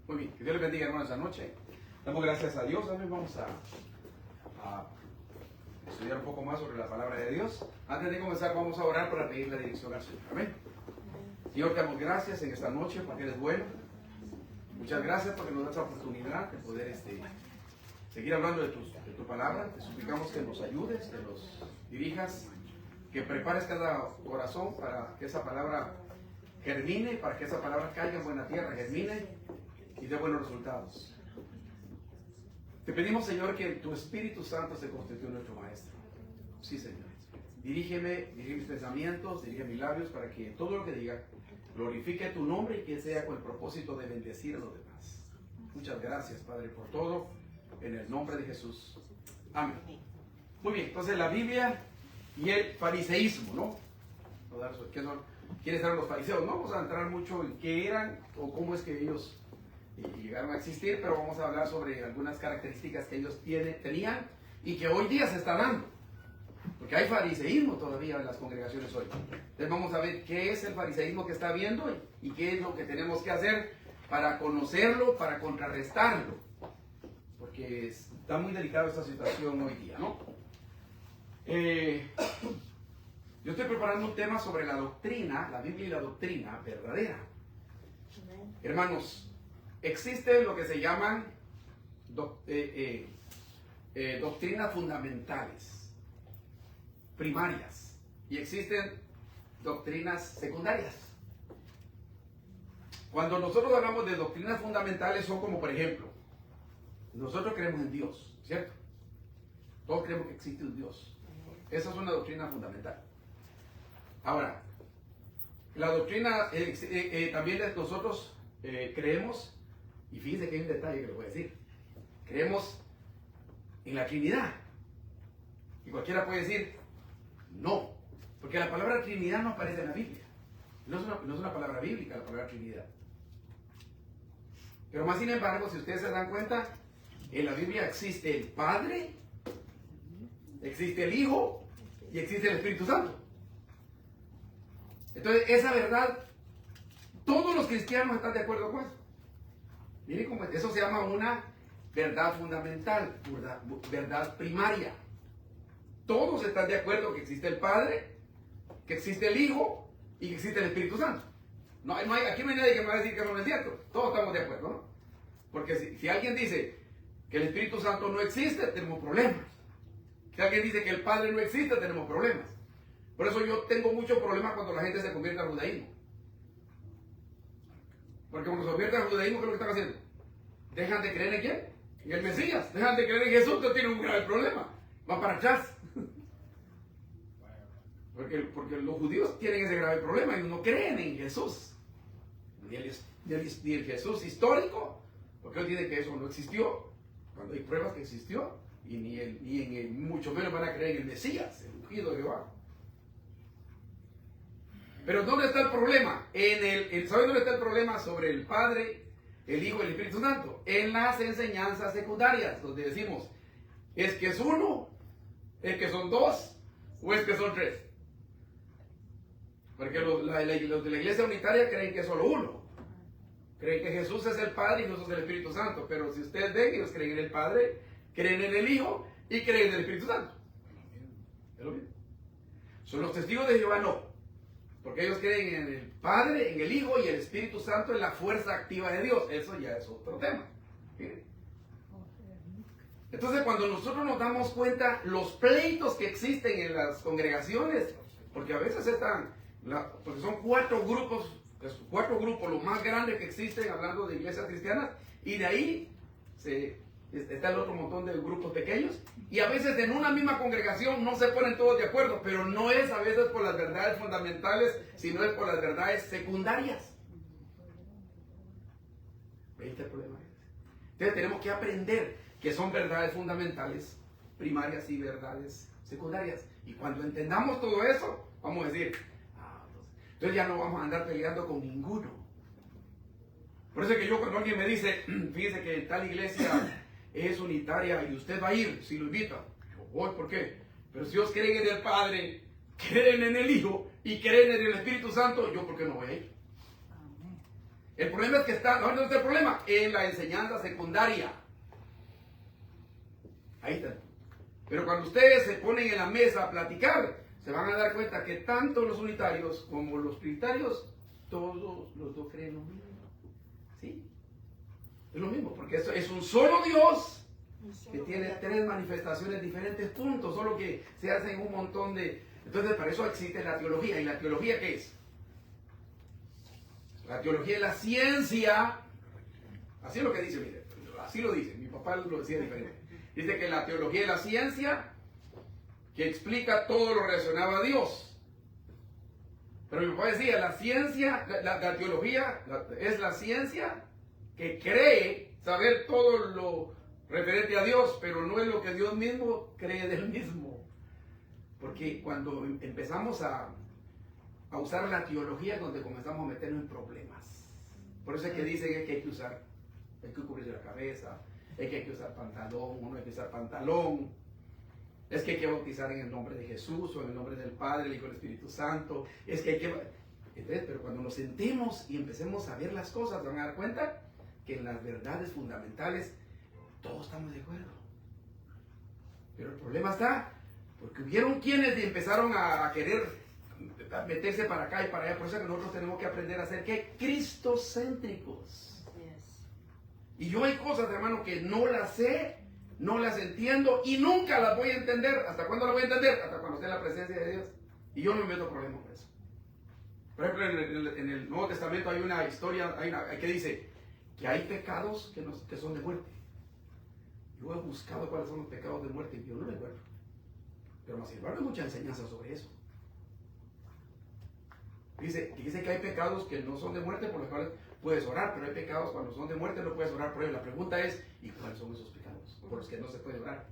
Muy bien, que Dios les bendiga, hermanos, esta noche. Damos gracias a Dios. También vamos a estudiar un poco más sobre la palabra de Dios. Antes de comenzar, vamos a orar para pedir la dirección al Señor. Amén. Señor, te damos gracias en esta noche porque eres bueno. Muchas gracias porque nos das la oportunidad de poder seguir hablando de tu palabra. Te suplicamos que nos ayudes, que nos dirijas, que prepares cada corazón para que esa palabra germine, para que esa palabra caiga en buena tierra, germine y dé buenos resultados. Te pedimos, Señor, que tu Espíritu Santo se constituya nuestro Maestro. Sí, Señor. Dirige mis pensamientos, dirige mis labios para que todo lo que diga glorifique tu nombre y que sea con el propósito de bendecir a los demás. Muchas gracias, Padre, por todo. En el nombre de Jesús. Amén. Muy bien, entonces la Biblia y el fariseísmo, ¿no? ¿Quiénes eran los fariseos? No vamos a entrar mucho en qué eran o cómo es que ellos llegaron a existir, pero vamos a hablar sobre algunas características que ellos tenían y que hoy día se están dando. Porque hay fariseísmo todavía en las congregaciones hoy. Entonces vamos a ver qué es el fariseísmo que está habiendo y qué es lo que tenemos que hacer para conocerlo, para contrarrestarlo. Porque está muy delicada esta situación hoy día, ¿no? Yo estoy preparando un tema sobre la doctrina, la Biblia y la doctrina verdadera. Hermanos, existe lo que se llaman doctrinas fundamentales, primarias, y existen doctrinas secundarias. Cuando nosotros hablamos de doctrinas fundamentales son como, por ejemplo, nosotros creemos en Dios, ¿cierto? Todos creemos que existe un Dios. Esa es una doctrina fundamental. Ahora, la doctrina, también nosotros creemos, y fíjense que hay un detalle que les voy a decir, creemos en la Trinidad. Y cualquiera puede decir, no, porque la palabra Trinidad no aparece en la Biblia. No es una palabra bíblica la palabra Trinidad. Pero más sin embargo, si ustedes se dan cuenta, en la Biblia existe el Padre, existe el Hijo y existe el Espíritu Santo. Entonces, esa verdad, todos los cristianos están de acuerdo con eso. Miren cómo eso se llama una verdad fundamental, verdad primaria. Todos están de acuerdo que existe el Padre, que existe el Hijo y que existe el Espíritu Santo. Aquí no hay nadie que me va a decir que no es cierto. Todos estamos de acuerdo, ¿no? Porque si alguien dice que el Espíritu Santo no existe, tenemos problemas. Si alguien dice que el Padre no existe, tenemos problemas. Por eso yo tengo muchos problemas cuando la gente se convierte al judaísmo. Porque cuando se convierte al judaísmo, ¿qué es lo que están haciendo? Dejan de creer en quién, en el Mesías. Dejan de creer en Jesús, entonces tienen un grave problema. Van para atrás. Porque los judíos tienen ese grave problema. Ellos no creen en Jesús. Ni el Jesús histórico, porque ellos dicen que eso no existió, cuando hay pruebas que existió, y mucho menos van a creer en el Mesías, el ungido de Jehová. Pero ¿dónde está el problema? ¿Saben dónde está el problema sobre el Padre, el Hijo y el Espíritu Santo? En las enseñanzas secundarias, donde decimos, ¿es que es uno? ¿Es que son dos? ¿O es que son tres? Porque los de la iglesia unitaria creen que es solo uno. Creen que Jesús es el Padre y Jesús es el Espíritu Santo. Pero si ustedes ven, ellos creen en el Padre, creen en el Hijo y creen en el Espíritu Santo. ¿Es lo mismo? Son los testigos de Jehová, no. Porque ellos creen en el Padre, en el Hijo y el Espíritu Santo, en la fuerza activa de Dios. Eso ya es otro tema. ¿Sí? Entonces, cuando nosotros nos damos cuenta los pleitos que existen en las congregaciones, porque a veces porque son cuatro grupos los más grandes que existen hablando de iglesias cristianas, y de ahí está el otro montón de grupos pequeños, y a veces en una misma congregación no se ponen todos de acuerdo, pero no es a veces por las verdades fundamentales, sino es por las verdades secundarias. ¿Veis el problema? Entonces tenemos que aprender que son verdades fundamentales, primarias y verdades secundarias, y cuando entendamos todo eso, vamos a decir, entonces ya no vamos a andar peleando con ninguno. Por eso es que yo, cuando alguien me dice, fíjese que tal iglesia es unitaria y usted va a ir, si lo invita, yo voy, ¿por qué? Pero si ellos creen en el Padre, creen en el Hijo y creen en el Espíritu Santo, ¿yo por qué no voy a ir? El problema es que ¿dónde está el problema? En la enseñanza secundaria. Ahí está. Pero cuando ustedes se ponen en la mesa a platicar, se van a dar cuenta que tanto los unitarios como los trinitarios, todos los dos creen lo mismo. ¿Sí? Es lo mismo, porque eso es un solo Dios que tiene tres manifestaciones diferentes, puntos, solo que se hacen un montón de... Entonces, para eso existe la teología. ¿Y la teología qué es? La teología es la ciencia. Así es lo que dice, mire, así lo dice, mi papá lo decía diferente. Dice que la teología es la ciencia que explica todo lo relacionado a Dios. Pero mi papá decía, la ciencia, la teología es la ciencia que cree saber todo lo referente a Dios, pero no es lo que Dios mismo cree del mismo. Porque cuando empezamos a usar la teología es donde comenzamos a meternos en problemas. Por eso es que dicen que hay que cubrirse la cabeza, es que hay que usar pantalón, uno hay que usar pantalón, es que hay que bautizar en el nombre de Jesús o en el nombre del Padre, el Hijo y el Espíritu Santo, es que hay que... Entonces, pero cuando nos sentemos y empecemos a ver las cosas, se van a dar cuenta que en las verdades fundamentales todos estamos de acuerdo. Pero el problema está porque hubieron quienes empezaron a querer meterse para acá y para allá. Por eso es que nosotros tenemos que aprender a ser ¿qué? Cristocéntricos. Yes. Y yo hay cosas, hermano, que no las sé, no las entiendo y nunca las voy a entender. ¿Hasta cuándo las voy a entender? Hasta cuando esté en la presencia de Dios. Y yo no me meto problemas por eso. Por ejemplo, en el Nuevo Testamento hay una historia que dice que hay pecados que son de muerte. Yo he buscado cuáles son los pecados de muerte y yo no me encuentro. Pero sin embargo hay mucha enseñanza sobre eso. Dice que hay pecados que no son de muerte por los cuales puedes orar, pero hay pecados cuando son de muerte no puedes orar por ellos. La pregunta es, ¿y cuáles son esos pecados por los que no se puede orar?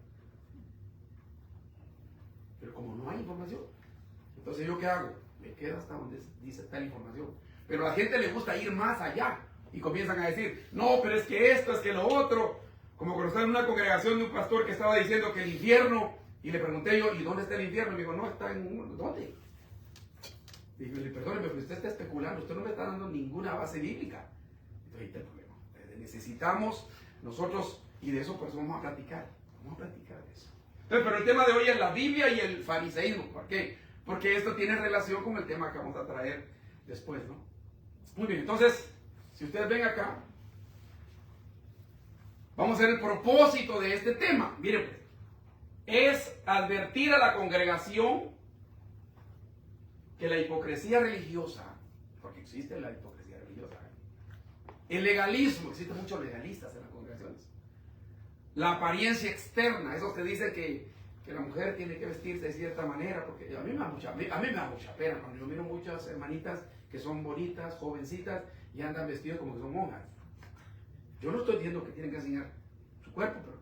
Pero como no hay información, entonces ¿yo qué hago? Me quedo hasta donde dice tal información. Pero a la gente le gusta ir más allá y comienzan a decir, no, pero es que esto, es que lo otro. Como cuando estaba en una congregación de un pastor que estaba diciendo que el infierno, y le pregunté yo, ¿y dónde está el infierno? Y me dijo, no, está en... ¿Dónde? Y dije, perdóneme, pero usted está especulando, usted no me está dando ninguna base bíblica. Entonces ahí está el problema. Necesitamos nosotros, y de eso pues vamos a platicar de eso. Entonces, pero el tema de hoy es la Biblia y el fariseísmo. ¿Por qué? Porque esto tiene relación con el tema que vamos a traer después, ¿no? Muy bien, entonces, si ustedes ven acá, vamos a ver el propósito de este tema. Miren, pues, es advertir a la congregación que la hipocresía religiosa, porque existe la hipocresía religiosa, el legalismo, existen muchos legalistas en las congregaciones, la apariencia externa, esos que dicen que la mujer tiene que vestirse de cierta manera, porque a mí me da mucha pena cuando yo miro muchas hermanitas que son bonitas, jovencitas, y andan vestidas como que son monjas. Yo no estoy diciendo que tienen que enseñar su cuerpo, pero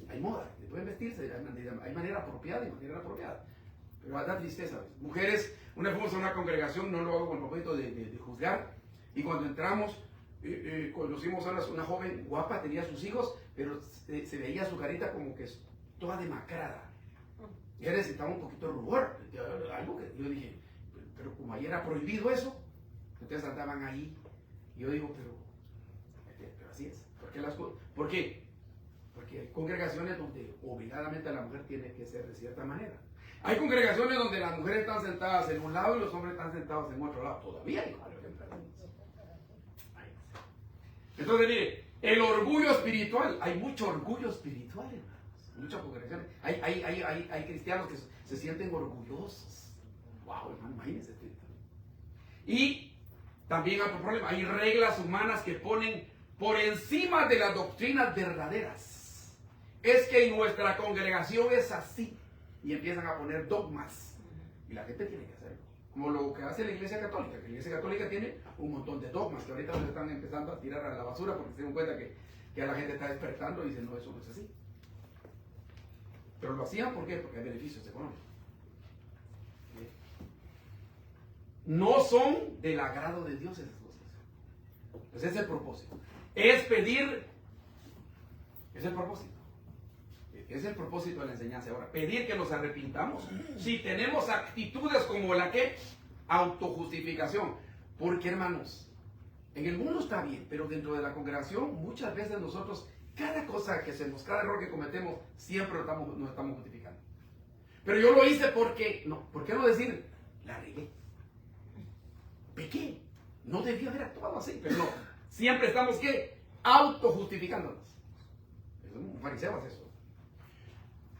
hay moda, pueden vestirse, hay manera apropiada y manera inapropiada. Pero da tristeza. Mujeres, una vez fuimos a una congregación, no lo hago con el propósito de juzgar, y cuando entramos, conocimos a una joven guapa, tenía sus hijos, pero se veía su carita como que toda demacrada. Ella necesitaba un poquito de rubor, algo que yo dije, pero como ayer era prohibido eso, entonces andaban ahí. Y yo digo, pero así es. ¿Por qué? Porque hay congregaciones donde obligadamente la mujer tiene que ser de cierta manera. Hay congregaciones donde las mujeres están sentadas en un lado y los hombres están sentados en otro lado. Todavía hay Entonces, mire, el orgullo espiritual. Hay mucho orgullo espiritual, hermanos. Muchas congregaciones. Hay cristianos que se sienten orgullosos. Wow, hermano, imagínense. Y también hay otro problema. Hay reglas humanas que ponen por encima de las doctrinas verdaderas. Es que en nuestra congregación es así. Y empiezan a poner dogmas. Y la gente tiene que hacerlo. Como lo que hace la Iglesia Católica. Que la Iglesia Católica tiene un montón de dogmas que ahorita se están empezando a tirar a la basura porque se dan cuenta que ya la gente está despertando y dicen, no, eso no es así. Pero lo hacían, ¿por qué? Porque hay beneficios económicos. No son del agrado de Dios esas cosas. Pues ese es el propósito. Es pedir, es el propósito. Es el propósito de la enseñanza ahora. Pedir que nos arrepintamos. Si tenemos actitudes como la que autojustificación. Porque, hermanos, En el mundo está bien, pero dentro de la congregación muchas veces nosotros, cada cosa que hacemos, cada error que cometemos, siempre nos estamos justificando. Pero yo lo hice porque, no, ¿por qué no decir, la regué? Pequé, no debía haber actuado así, pero no. Siempre estamos, ¿qué? Autojustificándonos. Un fariseo hace eso.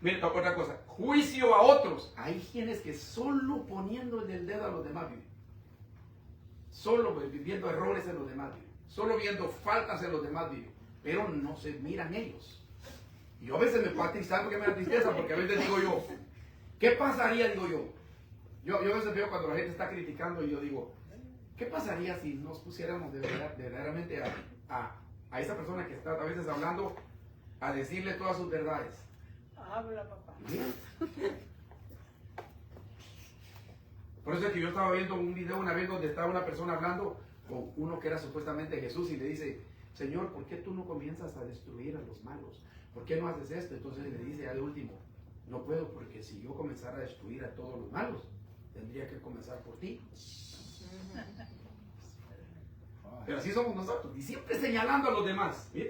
Mira, otra cosa, juicio a otros. Hay quienes que solo poniendo el dedo a los demás viven. Solo viendo errores en los demás viven. Solo viendo faltas en los demás viven. Pero no se miran ellos. Y yo a veces me puedo tristezar porque me da tristeza, porque a veces digo yo, ¿qué pasaría? Digo yo a veces veo cuando la gente está criticando y yo digo, ¿qué pasaría si nos pusiéramos verdaderamente a esa persona que está a veces hablando, a decirle todas sus verdades? Habla, papá. Por eso es que yo estaba viendo un video una vez donde estaba una persona hablando con uno que era supuestamente Jesús y le dice, Señor, ¿por qué tú no comienzas a destruir a los malos? ¿Por qué no haces esto? Entonces le dice al último, no puedo porque si yo comenzara a destruir a todos los malos, tendría que comenzar por ti. Pero así somos nosotros, y siempre señalando a los demás. ¿Bien?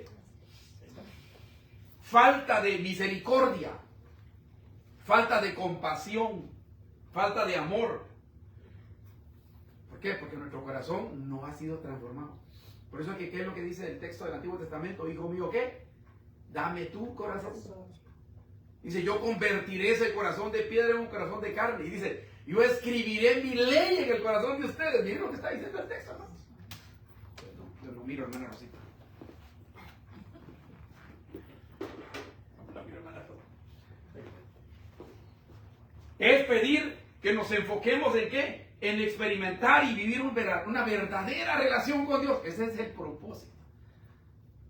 Falta de misericordia, falta de compasión, falta de amor. ¿Por qué? Porque nuestro corazón no ha sido transformado. Por eso es que, ¿qué es lo que dice el texto del Antiguo Testamento? Hijo mío, ¿qué? Dame tu corazón. Dice, yo convertiré ese corazón de piedra en un corazón de carne. Y dice, yo escribiré mi ley en el corazón de ustedes. Miren lo que está diciendo el texto, ¿no? Yo no miro, hermana Rosita. Es pedir que nos enfoquemos en qué, en experimentar y vivir una verdadera relación con Dios. Ese es el propósito.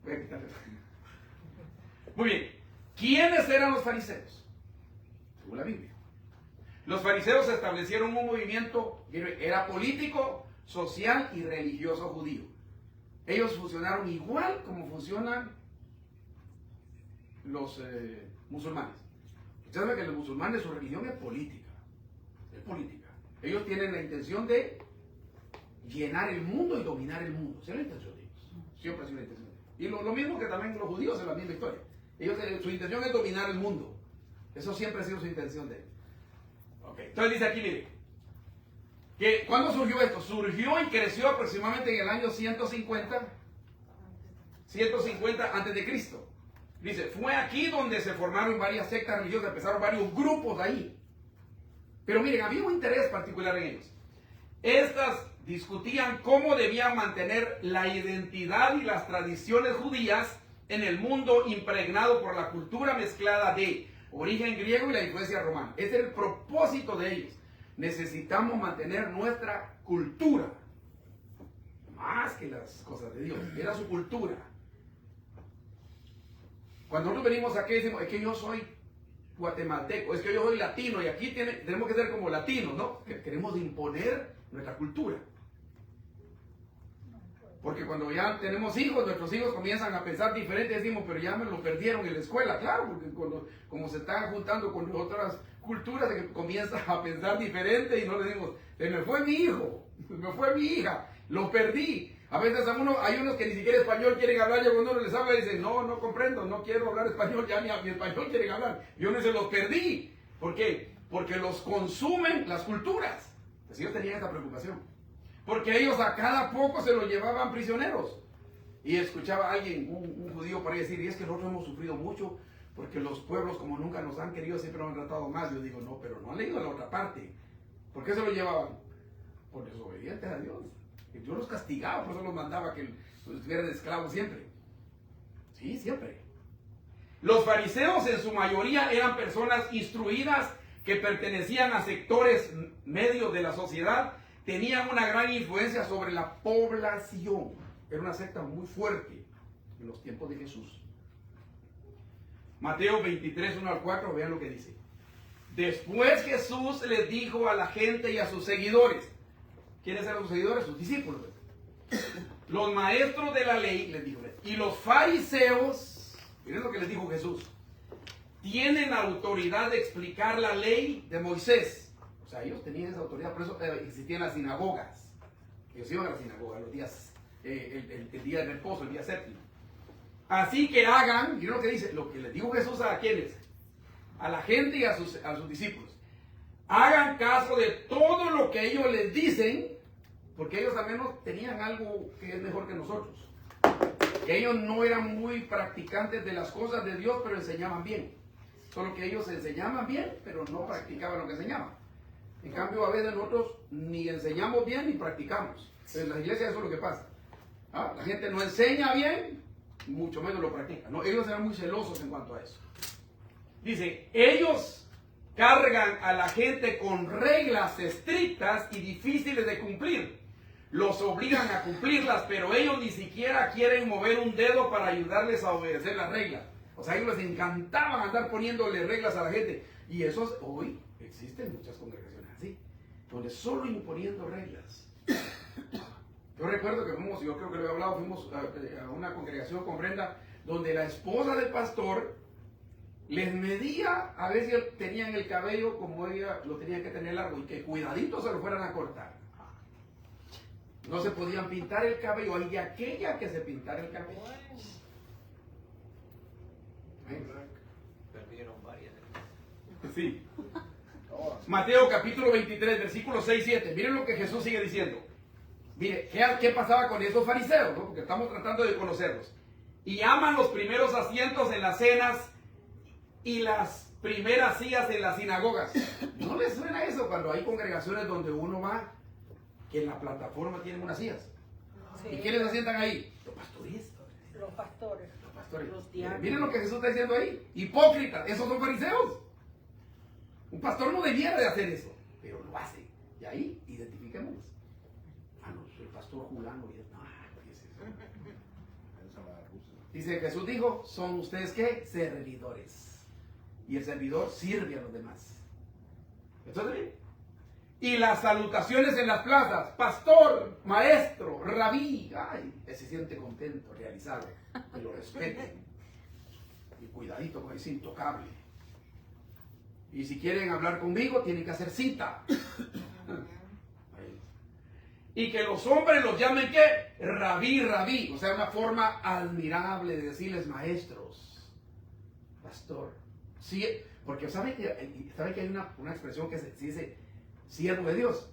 Voy a quitarle. Muy bien, ¿quiénes eran los fariseos? Según la Biblia. Los fariseos establecieron un movimiento, era político, social y religioso judío. Ellos funcionaron igual como funcionan los musulmanes. Ustedes saben que los musulmanes, su religión es política. Es política. Ellos tienen la intención de llenar el mundo y dominar el mundo. Esa es la intención de ellos. Siempre ha sido la intención de ellos. Y lo mismo que también los judíos en la misma historia. Ellos, su intención es dominar el mundo. Eso siempre ha sido su intención de ellos. Okay. Entonces dice aquí, mire, que ¿cuándo surgió esto? Surgió y creció aproximadamente en el año 150 antes de Cristo. Dice, fue aquí donde se formaron varias sectas religiosas, empezaron varios grupos ahí. Pero miren, había un interés particular en ellos. Estas discutían cómo debían mantener la identidad y las tradiciones judías en el mundo impregnado por la cultura mezclada de origen griego y la influencia romana. Ese era el propósito de ellos. Necesitamos mantener nuestra cultura, más que las cosas de Dios. Era su cultura. Cuando nosotros venimos aquí decimos, es que yo soy guatemalteco, es que yo soy latino y aquí tenemos que ser como latinos, ¿no? Que queremos imponer nuestra cultura. Porque cuando ya tenemos hijos, nuestros hijos comienzan a pensar diferente, decimos, pero ya me lo perdieron en la escuela, claro, porque como se están juntando con otras culturas, comienzan a pensar diferente y no le decimos, se me fue mi hijo, se me fue mi hija, lo perdí. A veces hay unos que ni siquiera español quieren hablar, ya cuando uno les habla dicen, no comprendo, no quiero hablar español, ya ni español quieren hablar. Yo no se los perdí. ¿Por qué? Porque los consumen las culturas. Pues ellos tenían esa preocupación. Porque ellos a cada poco se los llevaban prisioneros. Y escuchaba a alguien, un judío por ahí decir, y es que nosotros hemos sufrido mucho, porque los pueblos como nunca nos han querido, siempre nos han tratado mal. Yo digo, no, pero no han leído la otra parte. ¿Por qué se los llevaban? Por desobedientes a Dios. Dios los castigaba, por eso los mandaba que estuvieran esclavos siempre. Sí, siempre. Los fariseos en su mayoría eran personas instruidas que pertenecían a sectores medios de la sociedad, tenían una gran influencia sobre la población. Era una secta muy fuerte en los tiempos de Jesús. Mateo 23, 1 al 4, vean lo que dice. Después Jesús les dijo a la gente y a sus seguidores. ¿Quiénes eran sus seguidores? Sus discípulos. Los maestros de la ley, les dijo. Y los fariseos, miren lo que les dijo Jesús, tienen autoridad de explicar la ley de Moisés. O sea, ellos tenían esa autoridad, por eso existían las sinagogas. Ellos iban a la sinagoga el día de reposo, el día séptimo. Así que hagan, miren lo que dice, lo que les dijo Jesús a quienes, a la gente y a sus discípulos. Hagan caso de todo lo que ellos les dicen, porque ellos al menos tenían algo que es mejor que nosotros. Ellos no eran muy practicantes de las cosas de Dios, pero enseñaban bien. Solo que ellos enseñaban bien, pero no practicaban lo que enseñaban. En cambio, a veces nosotros ni enseñamos bien ni practicamos. En las iglesias eso es lo que pasa. La gente no enseña bien, mucho menos lo practica. No, ellos eran muy celosos en cuanto a eso. Dice, ellos cargan a la gente con reglas estrictas y difíciles de cumplir. Los obligan a cumplirlas, pero ellos ni siquiera quieren mover un dedo para ayudarles a obedecer las reglas. O sea, a ellos les encantaba andar poniéndole reglas a la gente. Y eso hoy existen muchas congregaciones así, donde solo imponiendo reglas. Yo recuerdo que fuimos, yo creo que lo he hablado, fuimos a una congregación con Brenda, donde la esposa del pastor les medía a ver si tenían el cabello como ella lo tenía que tener largo y que cuidadito se lo fueran a cortar. No se podían pintar el cabello, hay de aquella que se pintara el cabello. Perdieron varias. Sí. Mateo capítulo 23, versículos 6 y 7. Miren lo que Jesús sigue diciendo. Mire, ¿qué pasaba con esos fariseos? ¿No? Porque estamos tratando de conocerlos. Y aman los primeros asientos en las cenas y las primeras sillas en las sinagogas. ¿No les suena eso cuando hay congregaciones donde uno va, que en la plataforma tienen unas sillas? Sí. ¿Y quiénes se sientan ahí? Los pastores. Los pastores. Los pastores. Los diáconos. Miren lo que Jesús está diciendo ahí. Hipócritas. Esos son fariseos. Un pastor no debiera de hacer eso, pero lo hace. Y ahí identifiquémoslos. No, soy el pastor Julano. Dice, Jesús dijo, ¿son ustedes qué? Servidores. Y el servidor sirve a los demás. ¿Entonces bien? Y las salutaciones en las plazas, pastor, maestro, rabí, ay, se siente contento, realizado, que lo respeten. Y cuidadito con ese intocable. Y si quieren hablar conmigo, tienen que hacer cita. Y que los hombres los llamen ¿qué? Rabí, rabí. O sea, una forma admirable de decirles maestros, pastor. Sí, porque ¿sabe que hay una expresión que se dice siervo de Dios?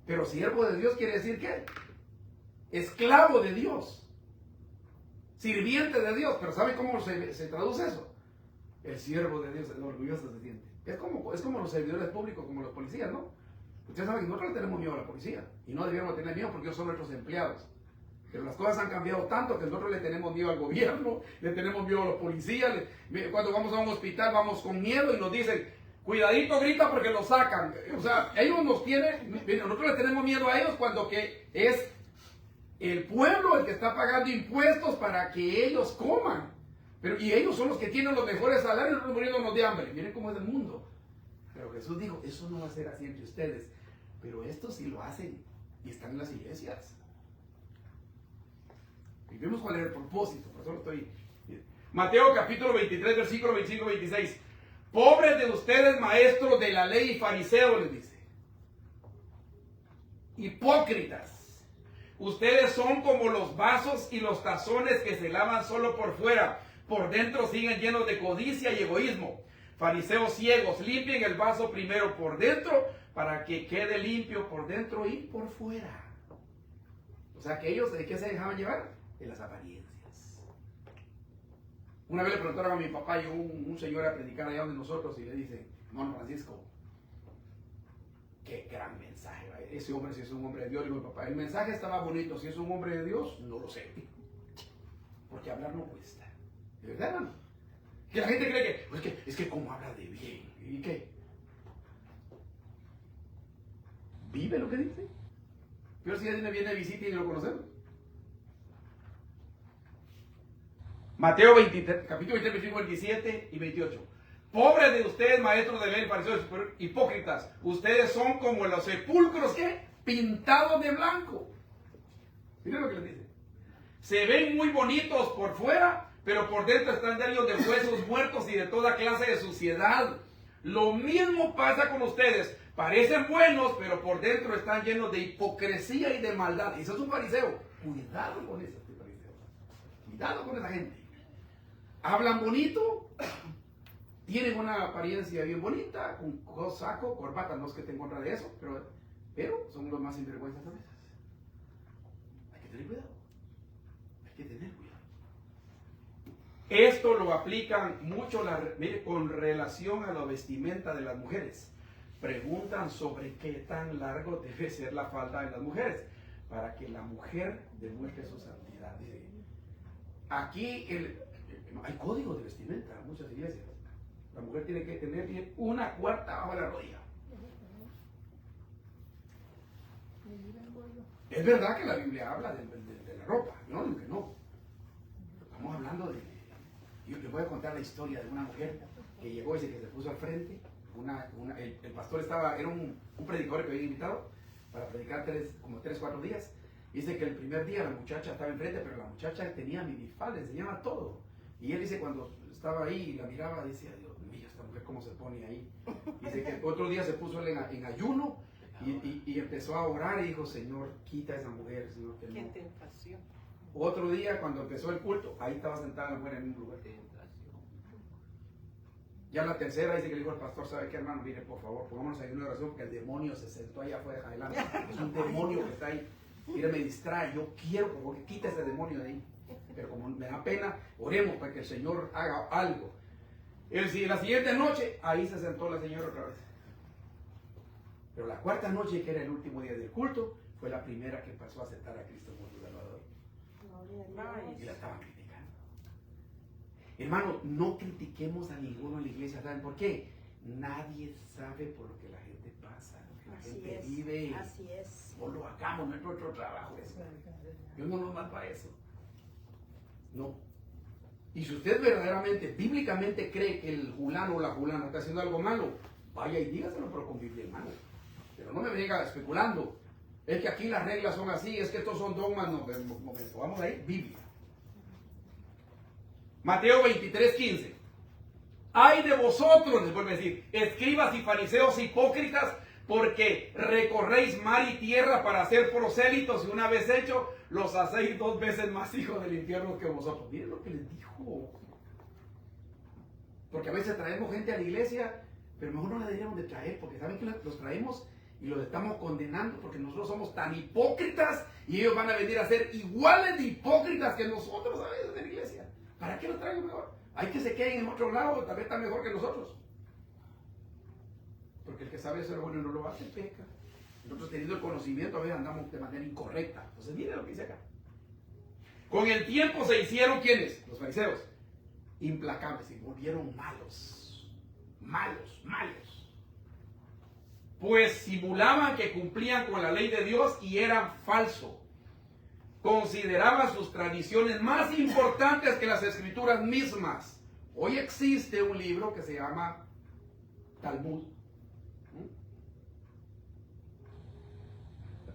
Pero siervo de Dios quiere decir ¿qué? Esclavo de Dios. Sirviente de Dios. Pero ¿sabe cómo se traduce eso? El siervo de Dios, orgulloso se siente. Es como los servidores públicos, como los policías, ¿no? Ustedes saben que nosotros le tenemos miedo a la policía. Y no deberíamos tener miedo porque ellos son nuestros empleados. Pero las cosas han cambiado tanto que nosotros le tenemos miedo al gobierno, le tenemos miedo a los policías. Cuando vamos a un hospital vamos con miedo y nos dicen, cuidadito, grita porque lo sacan. O sea, ellos nos tienen, nosotros le tenemos miedo a ellos cuando que es el pueblo el que está pagando impuestos para que ellos coman. Y ellos son los que tienen los mejores salarios y nosotros muriéndonos de hambre. Miren cómo es el mundo. Pero Jesús dijo, eso no va a ser así entre ustedes. Pero estos sí lo hacen y están en las iglesias. Y vemos cuál es el propósito. Por eso lo estoy... Mateo capítulo 23, versículo 25-26. Pobres de ustedes, maestros de la ley y fariseos, les dice. Hipócritas. Ustedes son como los vasos y los tazones que se lavan solo por fuera. Por dentro siguen llenos de codicia y egoísmo. Fariseos ciegos, limpien el vaso primero por dentro para que quede limpio por dentro y por fuera. O sea que ellos, ¿de qué se dejaban llevar? De las apariencias. Una vez le preguntaron a mi papá y un señor a predicar allá donde nosotros y le dice, hermano Francisco, qué gran mensaje. Ese hombre si es un hombre de Dios. Digo, papá, el mensaje estaba bonito. Si es un hombre de Dios, no lo sé. Porque hablar no cuesta. ¿De verdad, hermano? Que la gente cree que es que como habla de bien. ¿Y qué? ¿Vive lo que dice? Pero si alguien viene de visita y no lo conocemos. Mateo 23, capítulo 23, versículos 27 y 28. Pobres de ustedes, maestros de ley, fariseos, hipócritas. Ustedes son como los sepulcros, ¿qué? Pintados de blanco. Miren lo que les dice. Se ven muy bonitos por fuera, pero por dentro están llenos de huesos muertos y de toda clase de suciedad. Lo mismo pasa con ustedes. Parecen buenos, pero por dentro están llenos de hipocresía y de maldad. Y eso es un fariseo. Cuidado con ese fariseo. Cuidado con esa gente. Hablan bonito, tienen una apariencia bien bonita, con saco, corbata, no es que esté en contra de eso, pero son los más sinvergüenzas a veces. Hay que tener cuidado. Hay que tener cuidado. Esto lo aplican mucho mire, con relación a la vestimenta de las mujeres. Preguntan sobre qué tan largo debe ser la falda de las mujeres para que la mujer demuestre su santidad. Aquí hay códigos de vestimenta en muchas iglesias. La mujer tiene que tener una cuarta abajo de la rodilla. Es verdad que la Biblia habla de la ropa, yo no digo que no. Estamos hablando de... Yo les voy a contar la historia de una mujer que llegó y que se puso al frente. El pastor era un predicador que había invitado para predicar como 3-4 días. Dice que el primer día la muchacha estaba enfrente, pero la muchacha tenía minifalda, enseñaba todo. Y él dice, cuando estaba ahí y la miraba, decía, Dios mío, esta mujer cómo se pone ahí. Dice que otro día se puso él en ayuno y empezó a orar y dijo, Señor, quita a esa mujer, Señor, que no. Qué tentación. Otro día, cuando empezó el culto, ahí estaba sentada la mujer en un lugar. Ya la tercera dice que le dijo al pastor, ¿sabe qué, hermano? Mire, por favor, pongámonos ahí una oración porque el demonio se sentó allá afuera adelante. Es un demonio que está ahí. Mire, me distrae. Yo quiero, por favor, que quite ese demonio de ahí. Pero como me da pena, oremos para que el Señor haga algo. La siguiente noche, ahí se sentó la señora otra vez. Pero la cuarta noche, que era el último día del culto, fue la primera que pasó a aceptar a Cristo como su Salvador. Y la estaban criticando. Hermano, no critiquemos a ninguno en la iglesia. ¿Saben por qué? Nadie sabe por lo que la gente pasa, lo que la gente vive. Así es. No lo hagamos, no es nuestro trabajo eso. Dios no nos manda para eso. No. Y si usted verdaderamente, bíblicamente cree que el fulano o la fulana está haciendo algo malo, vaya y dígaselo, pero con Biblia en mano. Pero no me venga especulando. Es que aquí las reglas son así, es que estos son dogmas. No, momento, vamos ahí, Biblia. Mateo 23:15. Ay de vosotros, les vuelvo a decir, escribas y fariseos hipócritas, porque recorréis mar y tierra para hacer prosélitos y una vez hecho, los hacéis 2 veces más hijos del infierno que vosotros. Miren lo que les dijo. Porque a veces traemos gente a la iglesia, pero mejor no la deberíamos de traer, porque saben que los traemos y los estamos condenando porque nosotros somos tan hipócritas y ellos van a venir a ser iguales de hipócritas que nosotros a veces en la iglesia. ¿Para qué los traigo mejor? Hay que se queden en otro lado, tal vez está mejor que nosotros. Porque el que sabe hacer bueno y no lo hace, peca. Nosotros teniendo el conocimiento a veces andamos de manera incorrecta. Entonces miren lo que dice acá. Con el tiempo se hicieron, ¿quiénes? Los fariseos. Implacables y volvieron malos. Malos, malos. Pues simulaban que cumplían con la ley de Dios y eran falsos. Consideraban sus tradiciones más importantes que las escrituras mismas. Hoy existe un libro que se llama Talmud.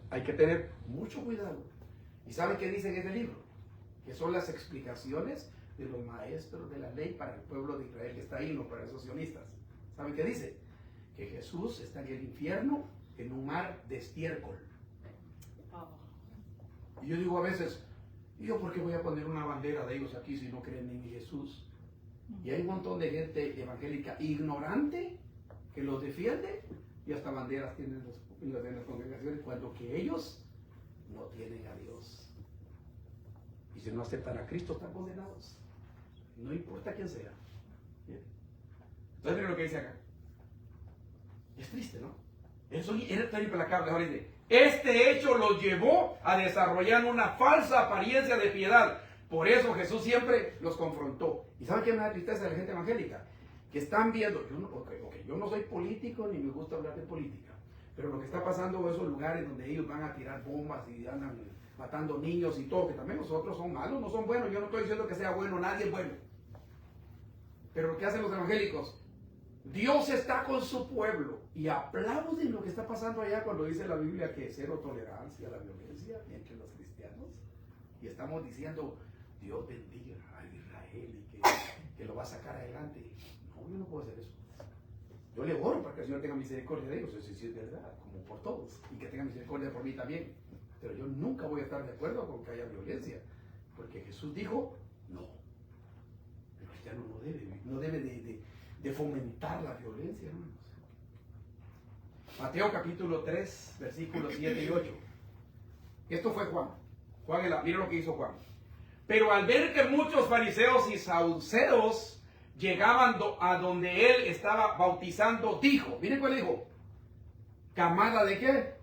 Hay que tener mucho cuidado. ¿Y saben qué dice en este libro? Que son las explicaciones de los maestros de la ley para el pueblo de Israel que está ahí, no para esos sionistas. ¿Saben qué dice? Que Jesús está en el infierno en un mar de estiércol. Y yo digo a veces, ¿y yo por qué voy a poner una bandera de ellos aquí si no creen en Jesús? Y hay un montón de gente evangélica ignorante que los defiende y hasta banderas tienen en las congregaciones cuando que ellos no tienen a Dios. Y si no aceptan a Cristo están condenados. No importa quién sea. ¿Bien? Entonces miren lo que dice acá. Es triste, ¿no? Eso era tan implacable. Ahora dice, este hecho los llevó a desarrollar una falsa apariencia de piedad. Por eso Jesús siempre los confrontó. ¿Y saben qué me da tristeza de la gente evangélica? Que están viendo, yo no soy político ni me gusta hablar de política, pero lo que está pasando en esos lugares donde ellos van a tirar bombas y andan matando niños y todo, que también nosotros son malos, no son buenos. Yo no estoy diciendo que sea bueno, nadie es bueno. Pero lo que hacen los evangélicos, Dios está con su pueblo y aplauden lo que está pasando allá cuando dice la Biblia que cero tolerancia a la violencia entre los cristianos. Y estamos diciendo, Dios bendiga a Israel y que lo va a sacar adelante. No, yo no puedo hacer eso. Yo le oro para que el Señor tenga misericordia de ellos, eso sí es verdad, como por todos, y que tenga misericordia por mí también. Pero yo nunca voy a estar de acuerdo con que haya violencia, porque Jesús dijo, no. El cristiano no debe de fomentar la violencia, hermanos. Mateo capítulo 3, versículos 7 y 8. Esto fue Juan. Mira lo que hizo Juan. Pero al ver que muchos fariseos y saduceos llegaban a donde él estaba bautizando, dijo, miren cuál dijo, camada de qué?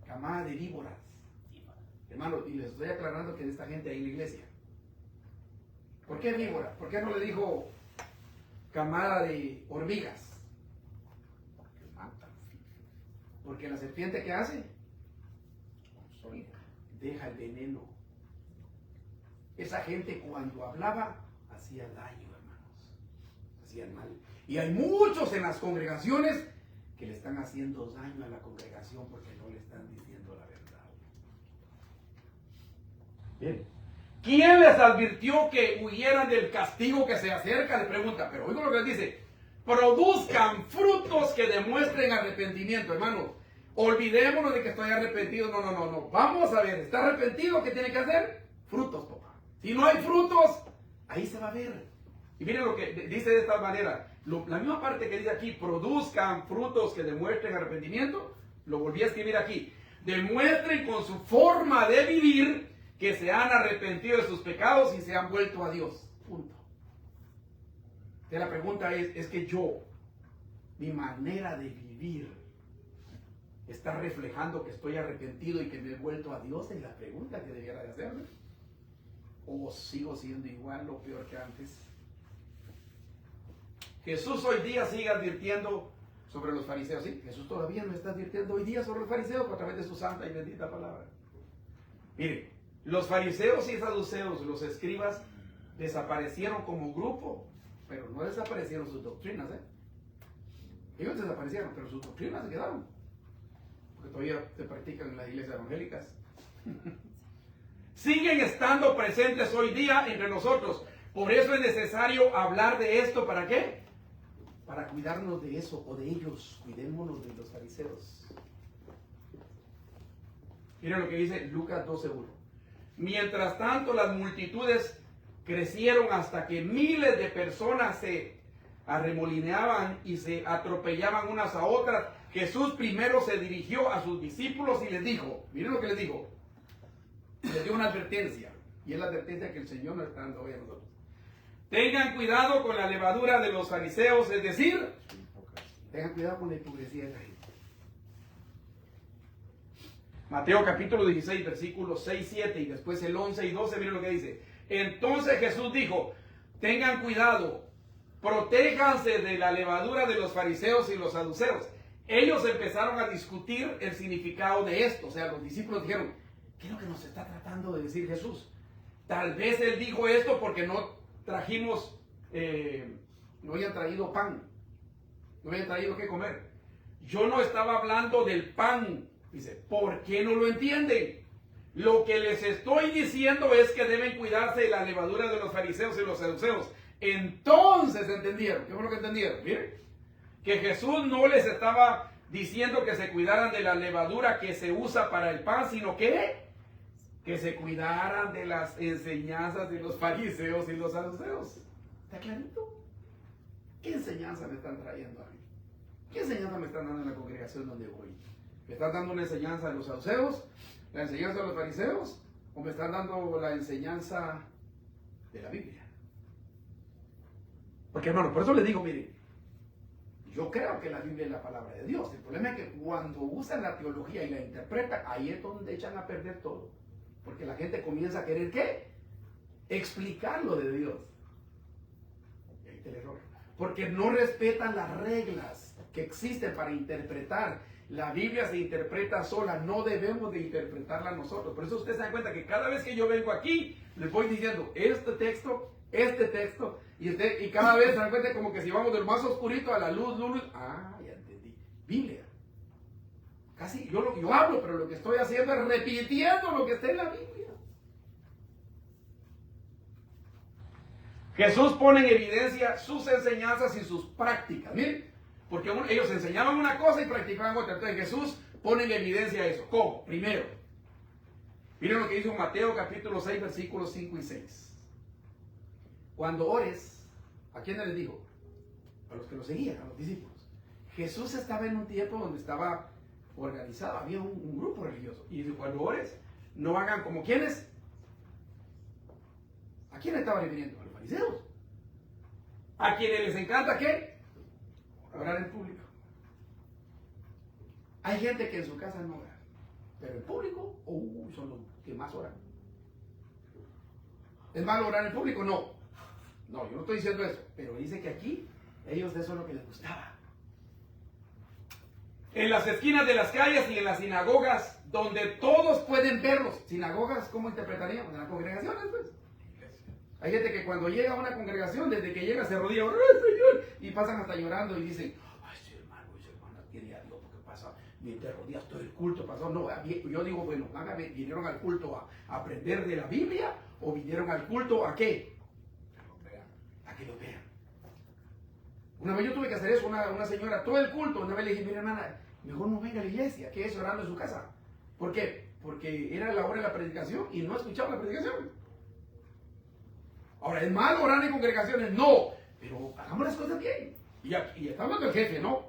Camada de víboras. Hermano, y les estoy aclarando que de esta gente hay en la iglesia. ¿Por qué víbora? ¿Por qué no le dijo camada de hormigas? Porque la serpiente, ¿qué hace? Deja el veneno. Esa gente cuando hablaba hacía daño, hermanos. Hacían mal. Y hay muchos en las congregaciones que le están haciendo daño a la congregación porque no le están diciendo la verdad. Bien. ¿Quién les advirtió que huyeran del castigo que se acerca? Le pregunta, pero oigo lo que les dice. Produzcan frutos que demuestren arrepentimiento, hermano. Olvidémonos de que estoy arrepentido. No. Vamos a ver, ¿está arrepentido? ¿Qué tiene que hacer? Frutos, papá. Si no hay frutos, ahí se va a ver. Y miren lo que dice de esta manera. La misma parte que dice aquí, produzcan frutos que demuestren arrepentimiento, lo volví a escribir aquí. Demuestren con su forma de vivir que se han arrepentido de sus pecados y se han vuelto a Dios. Punto. Entonces la pregunta es que mi manera de vivir, ¿está reflejando que estoy arrepentido y que me he vuelto a Dios? Es la pregunta que debiera de hacerme. ¿O sigo siendo igual o peor que antes? Jesús hoy día sigue advirtiendo sobre los fariseos. Sí, Jesús todavía nos está advirtiendo hoy día sobre los fariseos a través de su santa y bendita palabra. Mire, los fariseos y saduceos, los escribas, desaparecieron como grupo, pero no desaparecieron sus doctrinas. Ellos desaparecieron, pero sus doctrinas se quedaron. Porque todavía se practican en las iglesias evangélicas. Siguen estando presentes hoy día entre nosotros. Por eso es necesario hablar de esto. ¿Para qué? Para cuidarnos de eso o de ellos. Cuidémonos de los fariseos. Miren lo que dice Lucas 12:1. Mientras tanto, las multitudes crecieron hasta que miles de personas se arremolineaban y se atropellaban unas a otras. Jesús primero se dirigió a sus discípulos y les dijo, miren lo que les dijo, les dio una advertencia, y es la advertencia que el Señor nos está dando hoy a nosotros. Tengan cuidado con la levadura de los fariseos, es decir, tengan cuidado con la hipocresía de la gente. Mateo capítulo 16, versículos 6, 7 y después el 11 y 12, miren lo que dice. Entonces Jesús dijo, tengan cuidado, protéjanse de la levadura de los fariseos y los saduceos. Ellos empezaron a discutir el significado de esto. O sea, los discípulos dijeron, ¿qué es lo que nos está tratando de decir Jesús? Tal vez Él dijo esto porque no trajimos, no habían traído pan, no habían traído qué comer. Yo no estaba hablando del pan. Dice, ¿por qué no lo entienden? Lo que les estoy diciendo es que deben cuidarse de la levadura de los fariseos y los saduceos. Entonces entendieron. ¿Qué fue lo que entendieron? Miren, que Jesús no les estaba diciendo que se cuidaran de la levadura que se usa para el pan, sino que se cuidaran de las enseñanzas de los fariseos y los saduceos. ¿Está clarito? ¿Qué enseñanza me están trayendo a mí? ¿Qué enseñanza me están dando en la congregación donde voy? ¿Me están dando una enseñanza de los saduceos? ¿La enseñanza de los fariseos? ¿O me están dando la enseñanza de la Biblia? Porque hermano, por eso les digo, miren, yo creo que la Biblia es la palabra de Dios. El problema es que cuando usan la teología y la interpretan, ahí es donde echan a perder todo. Porque la gente comienza a querer, ¿qué? Explicar lo de Dios. Y ahí está el error. Porque no respetan las reglas que existen para interpretar. La Biblia se interpreta sola, no debemos de interpretarla nosotros. Por eso ustedes se dan cuenta que cada vez que yo vengo aquí, les voy diciendo este texto, y cada vez se dan cuenta como que si vamos del más oscurito a la luz. Ah, ya entendí. Biblia. Casi yo hablo, pero lo que estoy haciendo es repitiendo lo que está en la Biblia. Jesús pone en evidencia sus enseñanzas y sus prácticas. Miren, porque ellos enseñaban una cosa y practicaban otra. Entonces Jesús pone en evidencia eso. ¿Cómo? Primero, miren lo que dice Mateo capítulo 6, versículos 5 y 6. Cuando ores, ¿a quién les dijo? A los que lo seguían, a los discípulos. Jesús estaba en un tiempo donde estaba organizado, había un grupo religioso. Y dice, cuando ores, no hagan como quienes. ¿A quién estaba refiriendo? A los fariseos. A quienes les encanta ¿qué? Orar en público. Hay gente que en su casa no ora, pero en público, son los que más oran. ¿Es malo orar en público? No. No, yo no estoy diciendo eso, pero dice que aquí, ellos eso es lo que les gustaba. En las esquinas de las calles y en las sinagogas, donde todos pueden verlos. Sinagogas, ¿cómo interpretaríamos? En las congregaciones, pues. Hay gente que cuando llega a una congregación, desde que llega se arrodilla, ¡ay, Señor! Y pasan hasta llorando y dicen, ¡ay, ese hermano, esa hermana tiene a Dios! Porque pasa, mientras rodillas todo el culto pasó. No, yo digo, bueno, ¿vinieron al culto a aprender de la Biblia o vinieron al culto a qué? A que lo vean. Una vez yo tuve que hacer eso, una señora, todo el culto, una vez le dije, mira hermana, mejor no venga a la iglesia, que es orando en su casa. ¿Por qué? Porque era la hora de la predicación y no escuchaba la predicación. Ahora, ¿es malo orar en congregaciones? No, pero hagamos las cosas bien. Y está hablando el jefe, ¿no?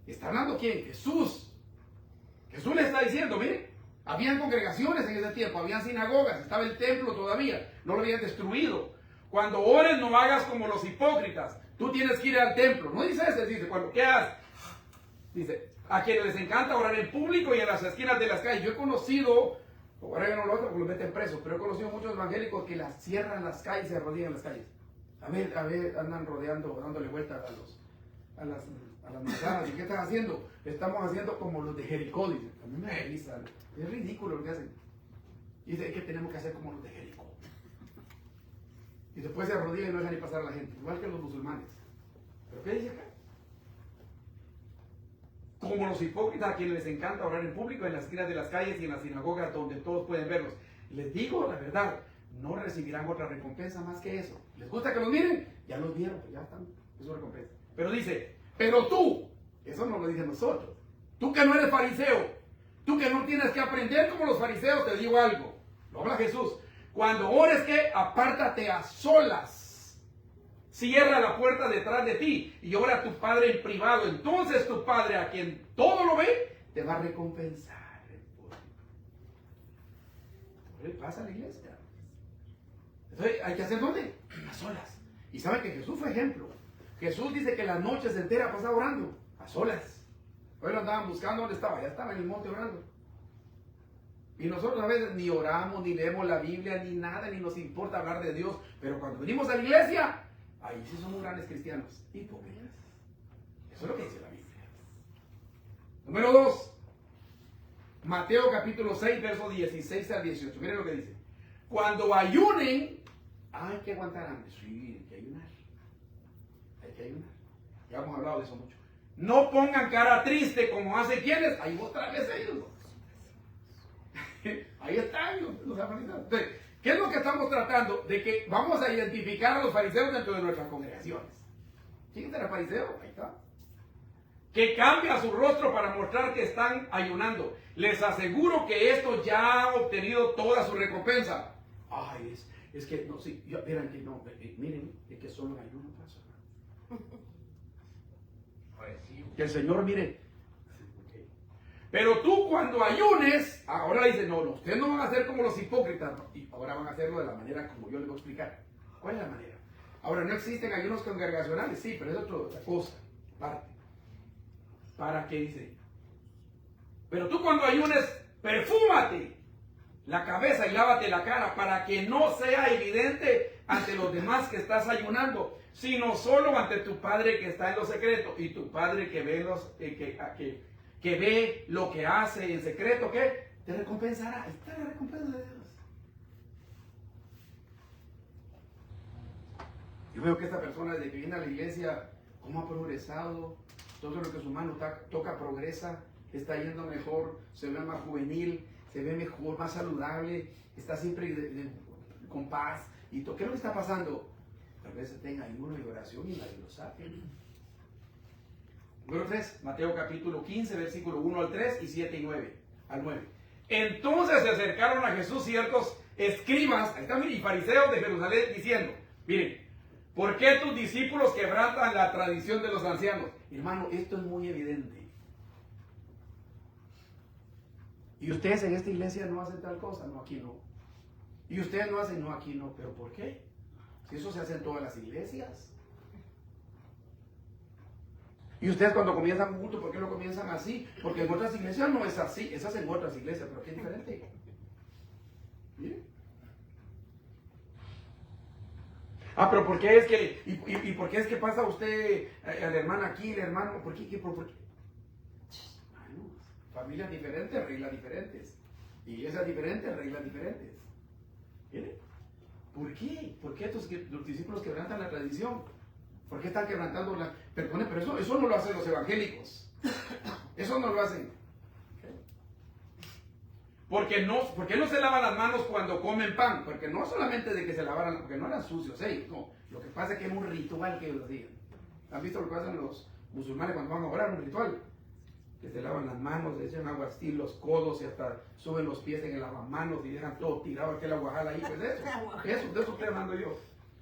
¿Está hablando quién? Jesús. Jesús le está diciendo, mire, habían congregaciones en ese tiempo, habían sinagogas, estaba el templo todavía, no lo habían destruido. Cuando ores no hagas como los hipócritas, tú tienes que ir al templo. No dice eso, dice, cuando ¿qué haces? Dice, a quienes les encanta orar en público y en las esquinas de las calles. Yo he conocido, ahora ya no lo otro porque los meten presos, pero he conocido muchos evangélicos que las cierran las calles y se arrodillan en las calles. A ver, andan rodeando, dándole vueltas a las manzanas. ¿Y qué están haciendo? Estamos haciendo como los de Jericó, dice. A mí me da risa, es ridículo lo que hacen. Y dice, es que tenemos que hacer como los de Jericó. Y después se arrodillan y no dejan ni pasar a la gente, igual que los musulmanes. ¿Pero qué dice acá? Como los hipócritas a quienes les encanta orar en público en las esquinas de las calles y en las sinagogas donde todos pueden verlos. Les digo la verdad, no recibirán otra recompensa más que eso. ¿Les gusta que los miren? Ya los vieron, pues ya están, es su recompensa. Pero dice, pero tú, eso no lo dicen nosotros, tú que no eres fariseo, tú que no tienes que aprender como los fariseos, te digo algo, lo habla Jesús. Cuando ores, ¿qué? Apártate a solas. Cierra la puerta detrás de ti y ora a tu Padre en privado. Entonces tu Padre, a quien todo lo ve, te va a recompensar. ¿Qué pasa en la iglesia? Entonces, ¿hay que hacer dónde? A solas. Y saben que Jesús fue ejemplo. Jesús dice que las noches enteras pasaba orando, a solas. Hoy lo andaban buscando, ¿dónde estaba? Ya estaba en el monte orando. Y nosotros a veces ni oramos, ni leemos la Biblia, ni nada, ni nos importa hablar de Dios. Pero cuando venimos a la iglesia, ahí sí somos grandes cristianos. Hipócritas. Eso es lo que dice la Biblia. Número 2. Mateo capítulo 6, versos 16 al 18. Miren lo que dice. Cuando ayunen, hay que aguantar hambre. Sí, hay que ayunar. Hay que ayunar. Ya hemos hablado de eso mucho. No pongan cara triste como hacen quienes. Ahí otra vez ellos. Ahí están los fariseos. Entonces, ¿qué es lo que estamos tratando? De que vamos a identificar a los fariseos dentro de nuestras congregaciones. ¿Quién era fariseo? Ahí está. Que cambia su rostro para mostrar que están ayunando. Les aseguro que estos ya han obtenido toda su recompensa. Ay, es que no, sí, verán que no, miren, es que solo en ayuno pasa. Que el Señor, mire. Pero tú cuando ayunes, ahora dice, no, ustedes no van a hacer como los hipócritas, ¿no? Y ahora van a hacerlo de la manera como yo les voy a explicar. ¿Cuál es la manera? Ahora, no existen ayunos congregacionales, sí, pero es otra cosa, parte. ¿Para qué dice? Pero tú cuando ayunes, perfúmate la cabeza y lávate la cara para que no sea evidente ante los demás que estás ayunando, sino solo ante tu Padre que está en lo secreto, y tu Padre que ve que ve lo que hace en secreto, ¿qué? Te recompensará. Ahí está la recompensa de Dios. Yo veo que esta persona desde que viene a la iglesia, cómo ha progresado, todo lo que su mano toca progresa, está yendo mejor, se ve más juvenil, se ve mejor, más saludable, está siempre con paz. ¿Y qué es lo que está pasando? Tal vez estén en ayuno y oración y nadie lo sabe. Número 3, Mateo capítulo 15, versículo 1 al 3 y 7 y 9 al 9. Entonces se acercaron a Jesús ciertos escribas, ahí están, y fariseos de Jerusalén, diciendo, miren, ¿por qué tus discípulos quebrantan la tradición de los ancianos? Hermano, esto es muy evidente. Y ustedes en esta iglesia no hacen tal cosa, no, aquí no. Y ustedes no hacen, no, aquí no. ¿Pero por qué? Si eso se hace en todas las iglesias. Y ustedes cuando comienzan juntos, ¿por qué lo comienzan así? Porque en otras iglesias no es así, esas en otras iglesias, pero aquí es diferente. ¿Miren? Ah, pero ¿por qué es que, y por qué es que pasa usted, a la hermana aquí, el hermano, ¿por qué? ¿Por qué? Bueno, familias diferentes, reglas diferentes. Iglesias diferentes, reglas diferentes. ¿Miren? ¿Por qué? ¿Por qué los discípulos quebrantan la tradición? ¿Por qué están quebrantando la... Perdone, pero eso no lo hacen los evangélicos. Eso no lo hacen. ¿Por qué no se lavan las manos cuando comen pan? Porque no solamente de que se lavaran, porque no eran sucios ellos, no. Lo que pasa es que es un ritual que ellos hacían. ¿Han visto lo que hacen los musulmanes cuando van a orar? Un ritual. Que se lavan las manos, le echan agua así, los codos y hasta suben los pies en el lavamanos y dejan todo tirado, aquel aguajal ahí. Pues eso, de eso estoy hablando yo.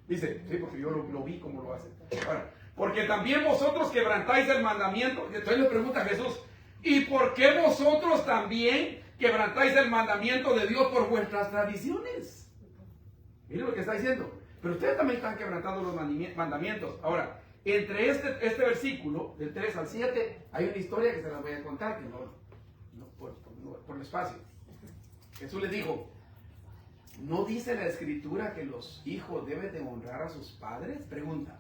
Dice, sí, porque yo lo vi como lo hacen. Ahora, porque también vosotros quebrantáis el mandamiento. Entonces le pregunta a Jesús, ¿y por qué vosotros también quebrantáis el mandamiento de Dios por vuestras tradiciones? Miren lo que está diciendo. Pero ustedes también están quebrantando los mandamientos. Ahora, entre este versículo, del 3 al 7, hay una historia que se las voy a contar, que no por el espacio. Jesús les dijo, ¿no dice la Escritura que los hijos deben de honrar a sus padres? Pregunta.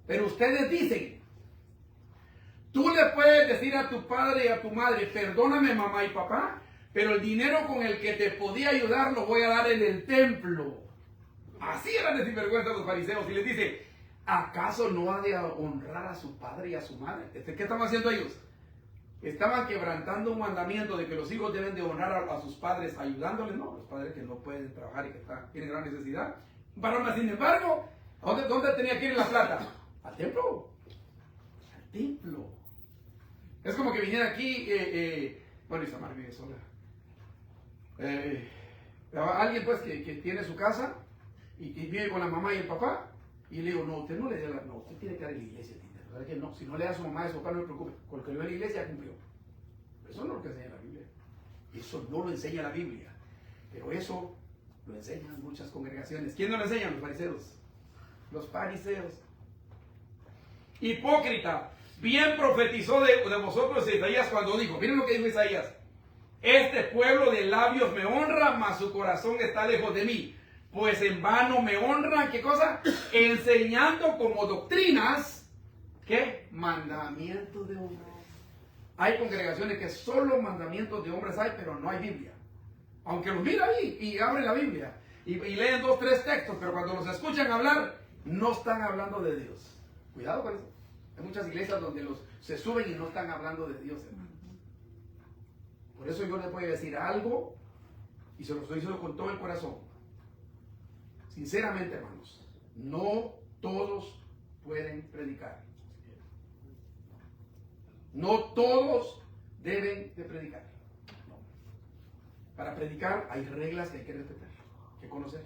Pero ustedes dicen, tú le puedes decir a tu padre y a tu madre, perdóname mamá y papá, pero el dinero con el que te podía ayudar lo voy a dar en el templo. Así eran de sinvergüenza los fariseos. Y les dice, ¿acaso no ha de honrar a su padre y a su madre? ¿Qué estaban haciendo ellos? Estaban quebrantando un mandamiento de que los hijos deben de honrar a sus padres ayudándoles, no, los padres que no pueden trabajar y que tienen gran necesidad. Varón, sin embargo, ¿dónde tenía que ir la plata? Al templo. Al templo. Es como que viniera aquí, bueno, Isamar vive sola. Alguien pues que tiene su casa y vive con la mamá y el papá, y le digo, no, usted no le dé no, usted tiene que dar en la iglesia el dinero. ¿Sabe que no? Si no le da a su mamá y a su papá, no se preocupe, con lo que le da en la iglesia ya cumplió. Pero eso no es lo que enseña la Biblia. Eso no lo enseña la Biblia. Pero eso lo enseñan muchas congregaciones. ¿Quién no lo enseñan? Los fariseos. Los fariseos. Hipócrita, bien profetizó de vosotros Isaías cuando dijo, miren lo que dijo Isaías, este pueblo de labios me honra, mas su corazón está lejos de mí. Pues en vano me honran, ¿qué cosa? Enseñando como doctrinas, ¿qué? Mandamientos de hombres. Hay congregaciones que solo mandamientos de hombres hay, pero no hay Biblia. Aunque los mira ahí y abren la Biblia y leen 2, 3 textos, pero cuando los escuchan hablar, no están hablando de Dios. Cuidado con eso. Hay muchas iglesias donde se suben y no están hablando de Dios, hermano. Por eso yo les voy a decir algo y se lo estoy diciendo con todo el corazón. Sinceramente, hermanos, no todos pueden predicar. No todos deben de predicar. No. Para predicar hay reglas que hay que respetar, que conocer.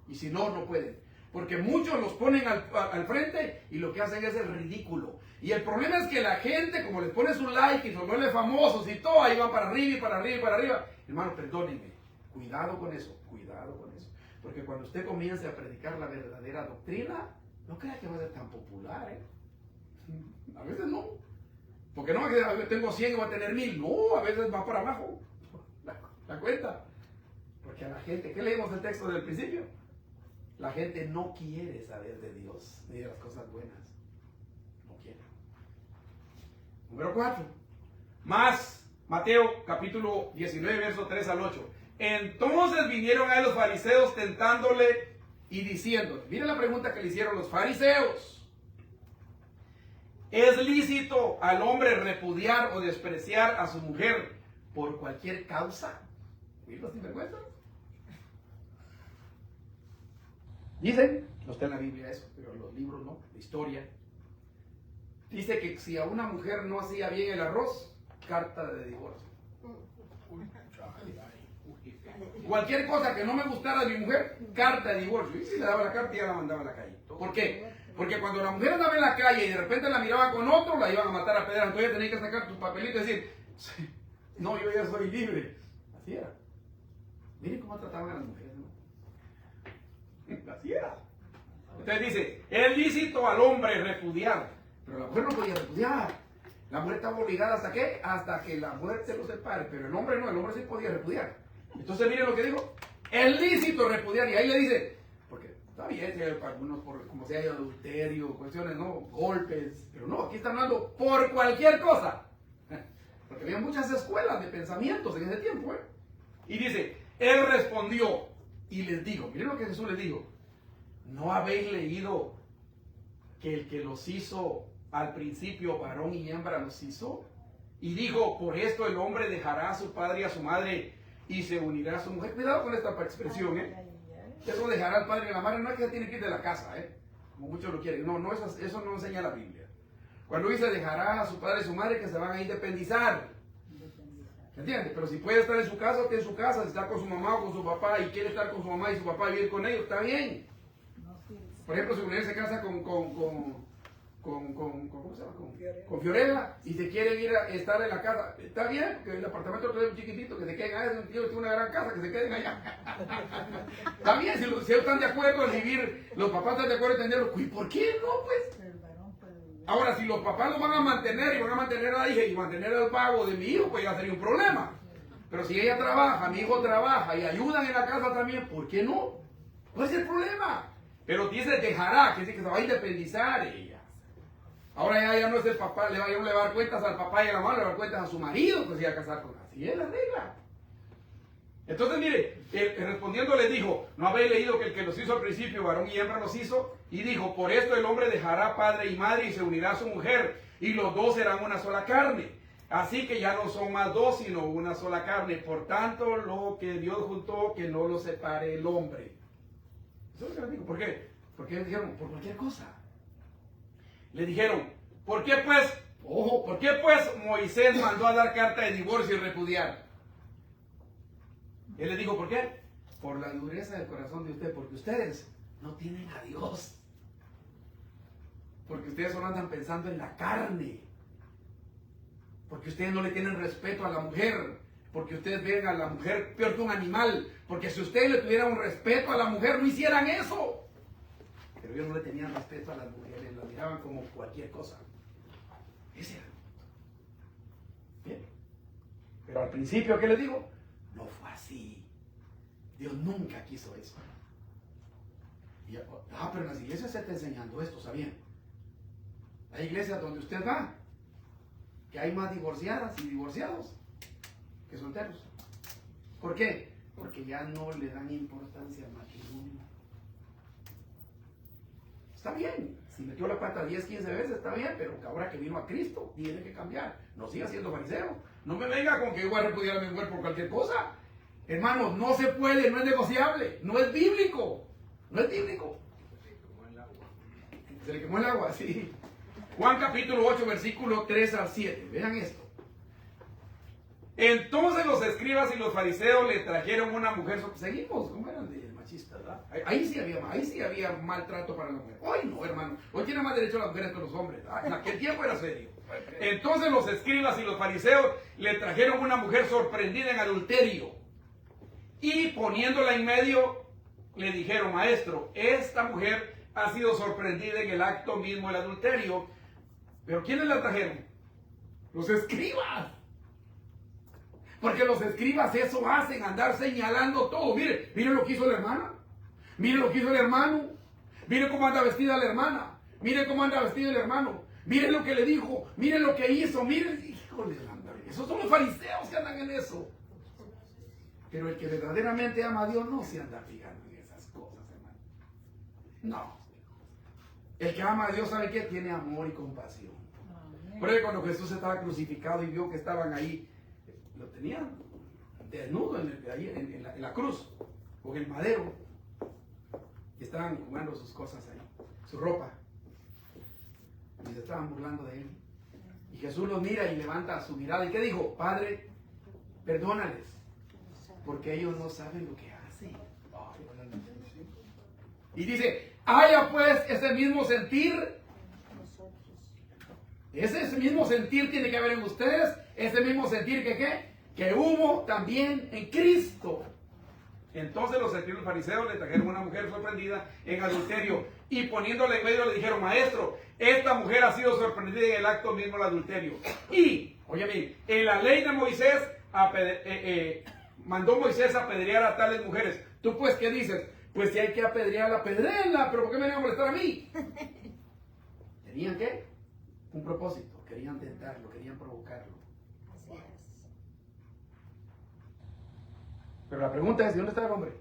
Y si no, no pueden. Porque muchos los ponen al frente y lo que hacen es el ridículo. Y el problema es que la gente, como les pones un like y son vuelve famosos y todo, ahí van para arriba y para arriba y para arriba. Hermano, perdónenme. Cuidado con eso. Cuidado con eso. Porque cuando usted comience a predicar la verdadera doctrina, no crea que va a ser tan popular, ¿eh? A veces no. Porque no, a veces tengo 100 y voy a tener 1000. No, a veces va para abajo. ¿La cuenta? Porque a la gente, ¿qué leímos el texto del principio? La gente no quiere saber de Dios ni de las cosas buenas. No quiere. Número 4. Más Mateo capítulo 19, verso 3 al 8. Entonces vinieron a él los fariseos tentándole y diciendo, miren la pregunta que le hicieron los fariseos. ¿Es lícito al hombre repudiar o despreciar a su mujer por cualquier causa? ¿Miren los sinvergüenzas? Dicen, no está en la Biblia eso, pero los libros no, la historia. Dice que si a una mujer no hacía bien el arroz, carta de divorcio. Cualquier cosa que no me gustara de mi mujer, carta de divorcio. Y si le daba la carta, ya la mandaba a la calle. ¿Por qué? Porque cuando la mujer andaba en la calle y de repente la miraba con otro, la iban a matar a pedradas. Entonces tenías que sacar tus papelitos y decir, no, yo ya soy libre. Así era. Miren cómo trataban a las mujeres, ¿no? Así era. Entonces dice, es lícito al hombre repudiar, pero la mujer no podía repudiar. La mujer estaba obligada ¿hasta qué? Hasta que la muerte lo separe, pero el hombre no, el hombre sí podía repudiar. Entonces miren lo que dijo, es lícito repudiar, y ahí le dice, porque está bien, si hay algunos por, como si hay adulterio, cuestiones, no, golpes, pero no, aquí está hablando por cualquier cosa, porque había muchas escuelas de pensamientos en ese tiempo, ¿eh? Y dice, él respondió y les dijo, miren lo que Jesús les dijo, ¿no habéis leído que el que los hizo al principio, varón y hembra los hizo? Y dijo, por esto el hombre dejará a su padre y a su madre y se unirá a su mujer. Cuidado con esta expresión, Eso dejará al padre y a la madre, no es que se tiene que ir de la casa, como muchos lo quieren. No, eso no enseña la Biblia. Cuando dice dejará a su padre y a su madre, que se van a independizar. ¿Entiendes? Pero si puede estar en su casa, que en su casa, si está con su mamá o con su papá y quiere estar con su mamá y su papá y vivir con ellos, está bien. Por ejemplo, si mujer se casa con Fiorella y se quieren ir a estar en la casa, está bien, porque el apartamento es un chiquitito, que se queden allá, tiene una gran casa, que se queden allá. Está bien, si ellos están de acuerdo en vivir, los papás están de acuerdo en tenerlo, ¿y por qué no, pues? Ahora, si los papás lo van a mantener y van a mantener a la hija y mantener el pago de mi hijo, pues ya sería un problema. Pero si ella trabaja, mi hijo trabaja y ayudan en la casa también, ¿por qué no? No es el problema. Pero dice dejará, que dice que se va a independizar ella. Ahora ya no es el papá, le va a dar cuentas al papá y a la mamá, le va a dar cuentas a su marido, pues se va a casar con él. Así es la regla. Entonces, mire, respondiendo le dijo, ¿no habéis leído que el que los hizo al principio, varón y hembra los hizo? Y dijo, por esto el hombre dejará padre y madre y se unirá a su mujer, y los dos serán una sola carne. Así que ya no son más dos, sino una sola carne. Por tanto, lo que Dios juntó, que no lo separe el hombre. Eso es lo que les digo. ¿Por qué? Porque ellos dijeron, por cualquier cosa. Le dijeron, ¿por qué pues, ojo, por qué pues Moisés mandó a dar carta de divorcio y repudiar? Él les dijo, ¿por qué? Por la dureza del corazón de usted, porque ustedes no tienen a Dios. Porque ustedes solo andan pensando en la carne. Porque ustedes no le tienen respeto a la mujer. Porque ustedes ven a la mujer peor que un animal. Porque si ustedes le tuvieran un respeto a la mujer, no hicieran eso. Pero ellos no le tenían respeto a las mujeres, las miraban como cualquier cosa. Ese era. Bien. Pero al principio, ¿qué les digo? No fue así. Dios nunca quiso eso. Y, pero en las iglesias se está enseñando esto, ¿sabían? Hay iglesias donde usted va, que hay más divorciadas y divorciados que solteros. ¿Por qué? Porque ya no le dan importancia al matrimonio. Está bien, si metió la pata 10, 15 veces, está bien, pero ahora que vino a Cristo, tiene que cambiar. No siga siendo fariseo. No me venga con que yo voy a repudiar a mi mujer por cualquier cosa. Hermanos, no se puede, no es negociable, no es bíblico. No es bíblico. Se le quemó el agua, sí. Juan capítulo 8, versículo 3 al 7. Vean esto. Entonces los escribas y los fariseos le trajeron una mujer. Seguimos, ¿cómo eran de machistas, verdad? Ahí sí había maltrato para la mujer. Hoy no, hermano. Hoy tiene más derecho las mujeres que los hombres. En aquel tiempo era serio. Entonces los escribas y los fariseos le trajeron una mujer sorprendida en adulterio. Y poniéndola en medio, le dijeron, maestro, esta mujer ha sido sorprendida en el acto mismo del adulterio. ¿Pero quiénes la trajeron? Los escribas. Porque los escribas eso hacen, andar señalando todo. Mire lo que hizo la hermana. Mire lo que hizo el hermano. Mire cómo anda vestida la hermana. Mire cómo anda vestido el hermano. Mire lo que le dijo. Mire lo que hizo. Mire, híjole, esos son los fariseos que andan en eso. Pero el que verdaderamente ama a Dios no se anda fijando en esas cosas, hermano. No. El que ama a Dios, ¿sabe qué? Tiene amor y compasión. Por eso cuando Jesús estaba crucificado y vio que estaban ahí, lo tenían desnudo en la cruz, o en el madero. Y estaban jugando sus cosas ahí, su ropa. Y se estaban burlando de él. Y Jesús los mira y levanta su mirada. ¿Y qué dijo? Padre, perdónales, porque ellos no saben lo que hacen. Y dice, haya pues ese mismo sentir. Ese mismo sentir tiene que haber en ustedes. Ese mismo sentir que ¿qué? Que hubo también en Cristo. Entonces los escribas fariseos le trajeron una mujer sorprendida en adulterio y poniéndole en medio le dijeron, maestro, esta mujer ha sido sorprendida en el acto mismo del adulterio. Y, óyeme, en la ley de Moisés mandó Moisés a apedrear a tales mujeres. ¿Tú pues qué dices? Pues si hay que apedrearla, apedréenla, pero ¿por qué me van a molestar a mí? ¿Tenían qué? Un propósito, querían tentarlo, querían provocarlo. Así es. Pero la pregunta es, ¿y dónde estaba el hombre?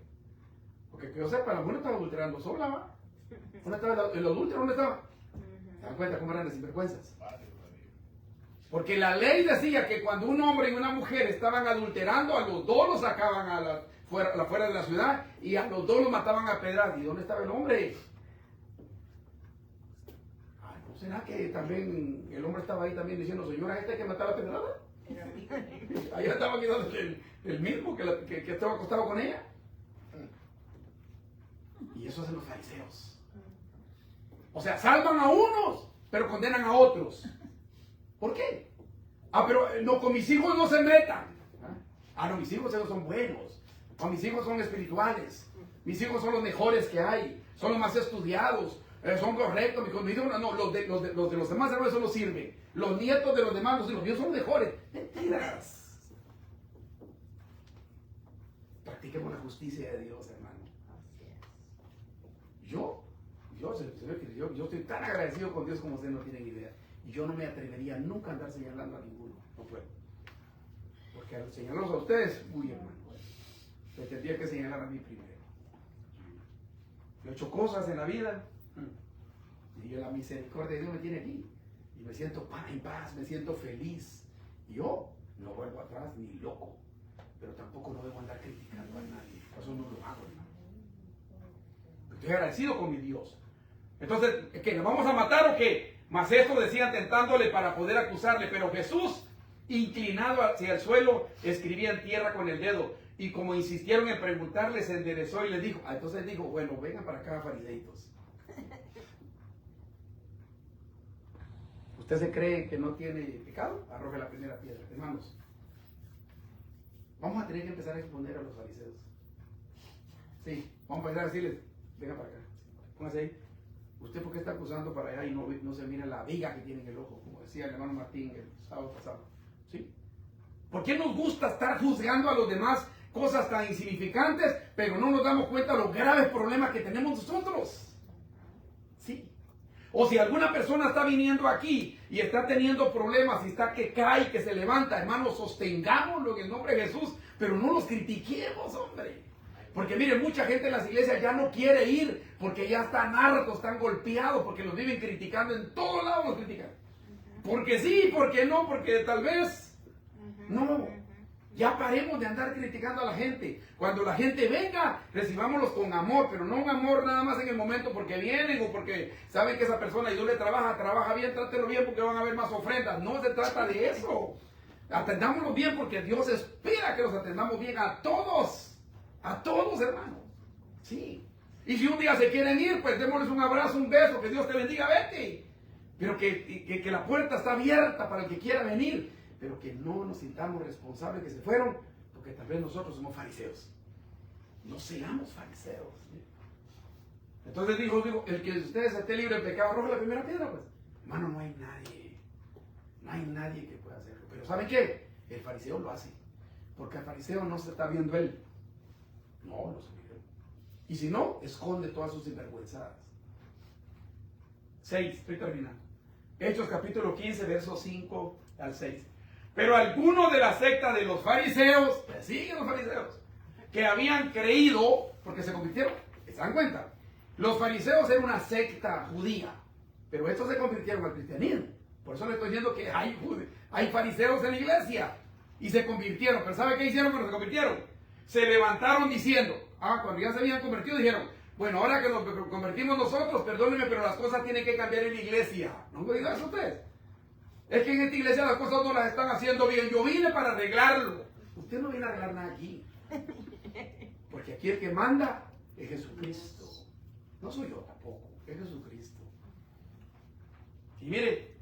Porque que yo sepa, la mujer estaba adulterando sola, ¿va? ¿Dónde estaba el adúltero? ¿Dónde estaba? ¿Se dan cuenta cómo eran las sinvergüenzas? Porque la ley decía que cuando un hombre y una mujer estaban adulterando, a los dos los sacaban a la fuera de la ciudad y a los dos los mataban a pedradas. ¿Y dónde estaba el hombre? Ay, ¿no será que también el hombre estaba ahí también diciendo, señora, ¿este hay que matar a pedrada? Allá estaba quedando el mismo que estaba acostado con ella. Y eso hacen los fariseos. O sea, salvan a unos, pero condenan a otros. ¿Por qué? Ah, pero no, con mis hijos no se metan. Ah, no, mis hijos ellos son buenos. No, mis hijos son espirituales. Mis hijos son los mejores que hay. Son los más estudiados. Son correctos. Mis hijos, no, los de los demás hermanos eso no sirve. Los nietos de los demás, los míos son mejores. Mentiras. Practiquemos la justicia de Dios, hermano. Yo estoy tan agradecido con Dios como ustedes no tienen idea. Y yo no me atrevería nunca a andar señalando a ninguno. No puedo. Porque al señalarlos a ustedes, uy, hermano, me tendría que señalar a mí primero. Yo he hecho cosas en la vida. Y la misericordia de Dios me tiene aquí. Y me siento en paz, me siento feliz. Y yo no vuelvo atrás ni loco. Pero tampoco no debo andar criticando a nadie. Eso no lo hago, hermano. Estoy agradecido con mi Dios. Entonces, ¿qué? ¿Nos vamos a matar o qué? Mas esto decían tentándole para poder acusarle. Pero Jesús, inclinado hacia el suelo, escribía en tierra con el dedo. Y como insistieron en preguntarle, se enderezó y les dijo. Entonces dijo, bueno, vengan para acá, fariseitos. ¿Usted se cree que no tiene pecado? Arroje la primera piedra. Hermanos, vamos a tener que empezar a exponer a los fariseos. Sí, vamos a empezar a decirles, venga para acá, póngase ahí. ¿Usted por qué está acusando para allá y no se mira la viga que tiene en el ojo? Como decía el hermano Martín el sábado pasado. ¿Sí? ¿Por qué nos gusta estar juzgando a los demás cosas tan insignificantes, pero no nos damos cuenta de los graves problemas que tenemos nosotros? ¿Sí? O si alguna persona está viniendo aquí y está teniendo problemas y está que cae, que se levanta, hermanos, sostengámoslo en el nombre de Jesús, pero no los critiquemos, hombre. Porque miren, mucha gente en las iglesias ya no quiere ir porque ya están hartos, están golpeados, porque los viven criticando, en todos lados los critican. Porque sí, porque no, porque tal vez. No, ya paremos de andar criticando a la gente. Cuando la gente venga, recibámoslos con amor, pero no un amor nada más en el momento porque vienen o porque saben que esa persona y Dios le trabaja bien, trátelo bien porque van a haber más ofrendas. No se trata de eso. Atendámoslos bien porque Dios espera que los atendamos bien a todos. A todos, hermanos. Sí. Y si un día se quieren ir, pues démosles un abrazo, un beso, que Dios te bendiga, vete. Pero que la puerta está abierta para el que quiera venir. Pero que no nos sintamos responsables que se fueron, porque tal vez nosotros somos fariseos. No seamos fariseos. Entonces dijo, el que ustedes esté libre del pecado, arroje la primera piedra, pues. Hermano, no hay nadie. No hay nadie que pueda hacerlo. Pero ¿saben qué? El fariseo lo hace. Porque el fariseo no se está viendo él. No se mira. Y si no, esconde todas sus sinvergüenzadas. 6, estoy terminando. Hechos capítulo 15, versos 5 al 6. Pero algunos de la secta de los fariseos, siguen los fariseos, que habían creído, porque se convirtieron, ¿se dan cuenta? Los fariseos eran una secta judía, pero estos se convirtieron al cristianismo. Por eso le estoy diciendo que hay fariseos en la iglesia y se convirtieron. Pero ¿sabe qué hicieron cuando se convirtieron? Se levantaron diciendo, cuando ya se habían convertido, dijeron, bueno, ahora que nos convertimos nosotros, perdónenme, pero las cosas tienen que cambiar en la iglesia. ¿No me digan eso ustedes? Es que en esta iglesia las cosas no las están haciendo bien. Yo vine para arreglarlo. Usted no viene a arreglar nada aquí. Porque aquí el que manda es Jesucristo. No soy yo tampoco, es Jesucristo. Y mire,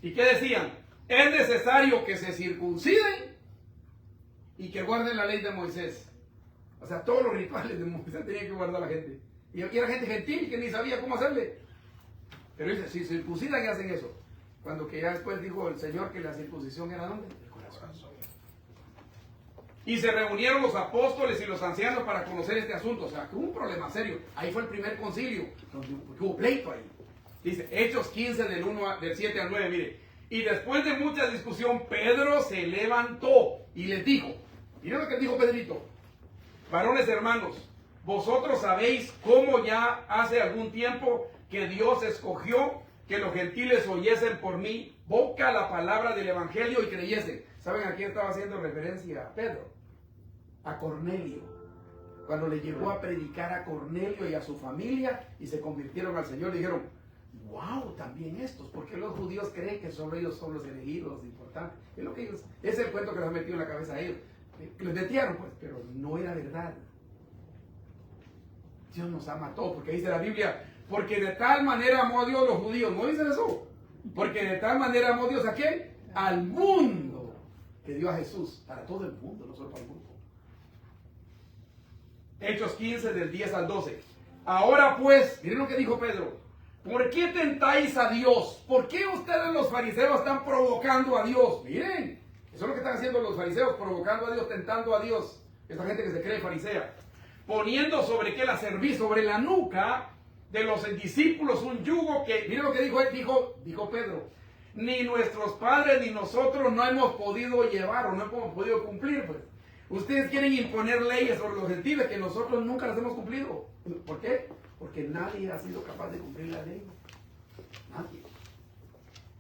¿y qué decían? Es necesario que se circunciden y que guarden la ley de Moisés. O sea, todos los rituales de Moisés tenían que guardar la gente. Y era gente gentil que ni sabía cómo hacerle. Pero dice, si circuncidan y hacen eso. Cuando que ya después dijo el Señor que la circuncisión era ¿dónde? El corazón. Y se reunieron los apóstoles y los ancianos para conocer este asunto. O sea, que hubo un problema serio. Ahí fue el primer concilio, porque hubo pleito ahí. Dice, Hechos 15 del 7 al 9, mire. Y después de mucha discusión, Pedro se levantó y les dijo, miren lo que dijo Pedrito, varones hermanos, vosotros sabéis cómo ya hace algún tiempo que Dios escogió que los gentiles oyesen por mi boca la palabra del evangelio y creyesen. ¿Saben a quién estaba haciendo referencia Pedro? A Cornelio. Cuando le llegó a predicar a Cornelio y a su familia y se convirtieron al Señor, dijeron, wow, también estos, porque los judíos creen que solo ellos son los elegidos, importantes. Es lo que ellos, es el cuento que les ha metido en la cabeza a ellos. Les metieron, pues, pero no era verdad. Dios nos ama a todos, porque dice la Biblia, porque de tal manera amó a Dios los judíos. ¿No dice eso? Porque de tal manera amó Dios a quién? Al mundo, que dio a Jesús, para todo el mundo, no solo para el mundo. Hechos 15 del 10 al 12. Ahora pues, miren lo que dijo Pedro. ¿Por qué tentáis a Dios? ¿Por qué ustedes los fariseos están provocando a Dios? Miren, eso es lo que están haciendo los fariseos, provocando a Dios, tentando a Dios. Esta gente que se cree farisea. Poniendo sobre qué la cerviz, sobre la nuca de los discípulos un yugo que, miren lo que dijo Pedro. Ni nuestros padres ni nosotros no hemos podido llevar o no hemos podido cumplir. Pues. Ustedes quieren imponer leyes sobre los gentiles que nosotros nunca las hemos cumplido. ¿Por qué? Porque nadie ha sido capaz de cumplir la ley. Nadie.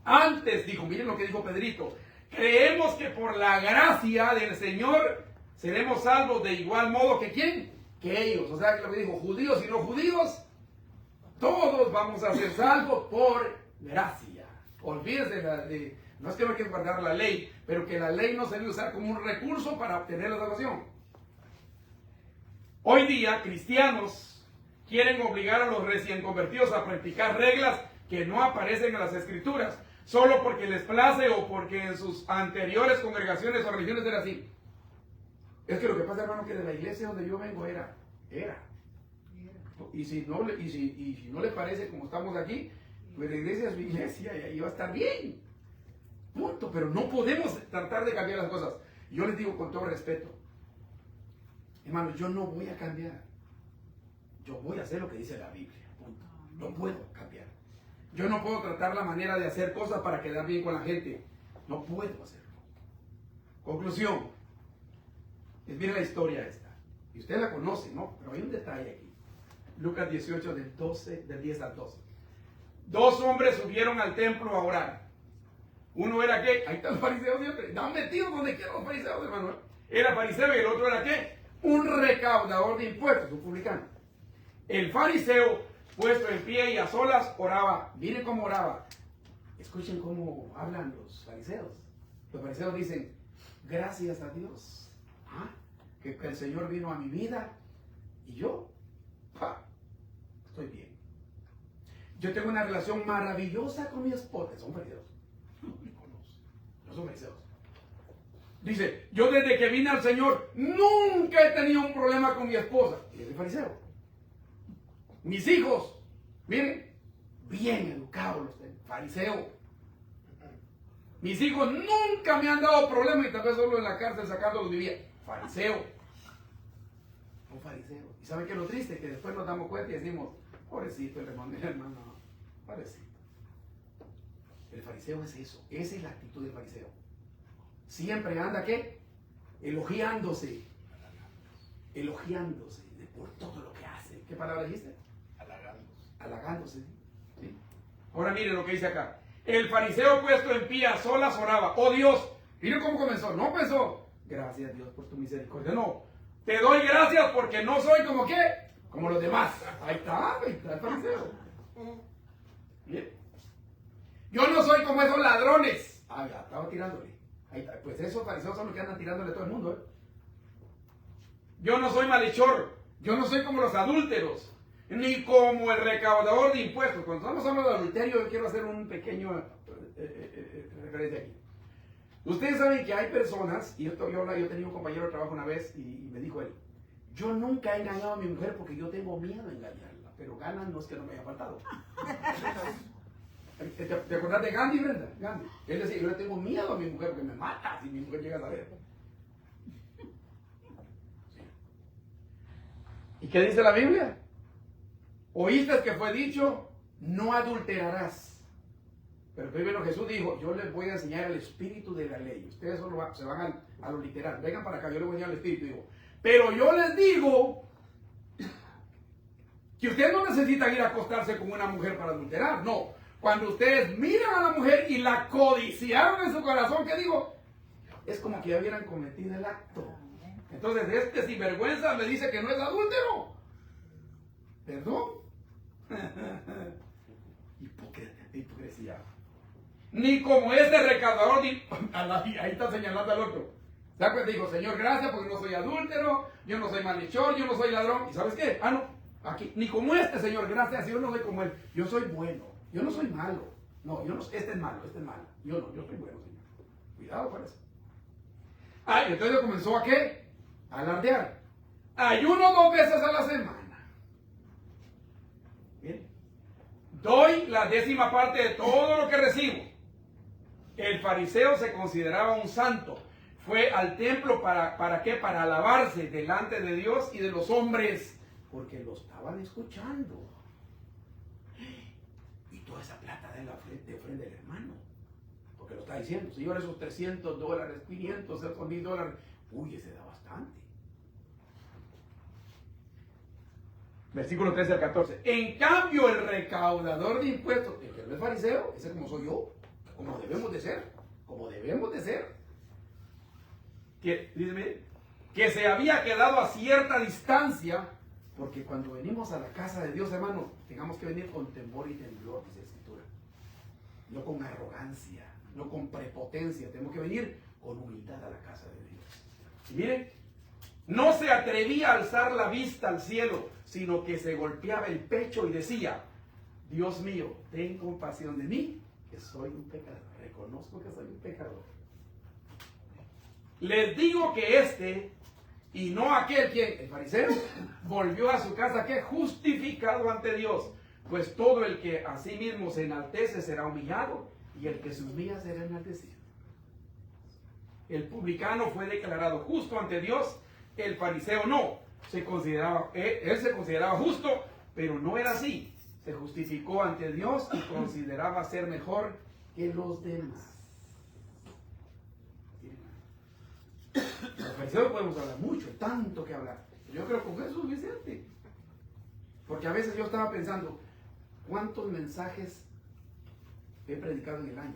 Antes dijo, miren lo que dijo Pedrito, creemos que por la gracia del Señor seremos salvos de igual modo que ¿quién? Que ellos. O sea, que lo que dijo, judíos y no judíos, todos vamos a ser salvos por gracia. Olvídense de, no es que no hay que guardar la ley, pero que la ley no se debe usar como un recurso para obtener la salvación. Hoy día, cristianos quieren obligar a los recién convertidos a practicar reglas que no aparecen en las escrituras, solo porque les place o porque en sus anteriores congregaciones o religiones era así. Es que lo que pasa, hermano, que de la iglesia donde yo vengo era. Y si no le parece como estamos aquí, pues la iglesia es mi iglesia y ahí va a estar bien. Punto. Pero no podemos tratar de cambiar las cosas. Yo les digo con todo respeto, hermano, yo no voy a cambiar. Yo voy a hacer lo que dice la Biblia. Punto. No puedo cambiar. Yo no puedo tratar la manera de hacer cosas para quedar bien con la gente. No puedo hacerlo. Conclusión. Miren la historia esta. Y usted la conoce, ¿no? Pero hay un detalle aquí. Lucas 18 del 10 al 12. Dos hombres subieron al templo a orar. Uno era ¿qué? Ahí están los fariseos siempre. Están metidos donde quieran los fariseos, hermano. Era fariseo y el otro era ¿qué? Un recaudador de impuestos, un publicano. El fariseo, puesto en pie y a solas, oraba. Miren cómo oraba. Escuchen cómo hablan los fariseos. Los fariseos dicen, gracias a Dios, que el Señor vino a mi vida y yo estoy bien. Yo tengo una relación maravillosa con mi esposa. Son fariseos. No son fariseos. Dice, yo desde que vine al Señor nunca he tenido un problema con mi esposa. Y es el fariseo. Mis hijos, miren, bien educados los fariseos. Mis hijos nunca me han dado problemas y tal vez solo en la cárcel sacándolos de vida. Fariseo. Un fariseo. ¿Y saben qué es lo triste? Que después nos damos cuenta y decimos, pobrecito el hermano, pobrecito. El fariseo es eso. Esa es la actitud del fariseo. Siempre anda, ¿qué? Elogiándose. Elogiándose por todo lo que hace. ¿Qué palabra dijiste? Halagándose. ¿Sí? Ahora miren lo que dice acá. El fariseo puesto en pie a solas oraba. Oh Dios, miren cómo comenzó. No pensó, gracias Dios por tu misericordia. No, te doy gracias porque no soy como qué, como los demás. Ahí está el fariseo. Bien. Yo no soy como esos ladrones. Ah, ya, estaba tirándole. Ahí está. Pues esos fariseos son los que andan tirándole a todo el mundo. Yo no soy malhechor. Yo no soy como los adúlteros. Ni como el recaudador de impuestos. Cuando estamos hablando de adulterio, yo quiero hacer un pequeño referencia aquí. Ustedes saben que hay personas, y yo tenía un compañero de trabajo una vez y me dijo él, yo nunca he engañado a mi mujer porque yo tengo miedo de engañarla, pero ganan no es que no me haya faltado. ¿Te acordás de Gandhi, Brenda? Gandhi. Él decía, yo le tengo miedo a mi mujer porque me mata si mi mujer llega a saber. ¿Y qué dice la Biblia? Oíste que fue dicho, no adulterarás. Pero primero Jesús dijo, yo les voy a enseñar el espíritu de la ley. Ustedes solo se van a lo literal. Vengan para acá, yo les voy a enseñar el espíritu. Digo, pero yo les digo que ustedes no necesitan ir a acostarse con una mujer para adulterar. No. Cuando ustedes miran a la mujer y la codiciaron en su corazón, ¿qué digo? Es como que ya hubieran cometido el acto. Entonces este sinvergüenza me dice que no es adúltero. ¿Perdón? Hipocresía. Ni como este recaudador, ahí está señalando al otro. ¿Sabes? Dijo, Señor, gracias porque no soy adúltero, yo no soy malhechor, yo no soy ladrón. ¿Y sabes qué? No, aquí, ni como este, Señor, gracias, yo no soy como él. Yo soy bueno, yo no soy malo. No, yo no, este es malo, este es malo. Yo no, yo soy bueno, Señor. Cuidado con eso. Y entonces comenzó a ¿qué? A alardear. Ayuno 2 veces a la semana. Bien. Doy la 10ª parte de todo lo que recibo. El fariseo se consideraba un santo. Fue al templo ¿para qué? Para alabarse delante de Dios y de los hombres. Porque lo estaban escuchando. Y toda esa plata de la frente ofrenda el hermano. Porque lo está diciendo. Señor, esos $300, 500, esos $1,000. Uy, ese da bastante. Versículo 13 al 14. En cambio, el recaudador de impuestos, el que no es fariseo, ese como soy yo, como debemos de ser, que se había quedado a cierta distancia, porque cuando venimos a la casa de Dios, hermano, tengamos que venir con temor y temblor, dice la Escritura. No con arrogancia, no con prepotencia, tenemos que venir con humildad a la casa de Dios. Y miren, no se atrevía a alzar la vista al cielo, sino que se golpeaba el pecho y decía, Dios mío, ten compasión de mí, que soy un pecador. Reconozco que soy un pecador. Les digo que este, y no aquel quien, el fariseo, volvió a su casa que justificado ante Dios. Pues todo el que a sí mismo se enaltece será humillado, y el que se humilla será enaltecido. El publicano fue declarado justo ante Dios, el fariseo no. Él se consideraba justo, pero no era así. Se justificó ante Dios y consideraba ser mejor que los demás. Los fariseos podemos hablar mucho, tanto que hablar. Yo creo que con eso es suficiente. Porque a veces yo estaba pensando, ¿cuántos mensajes he predicado en el año?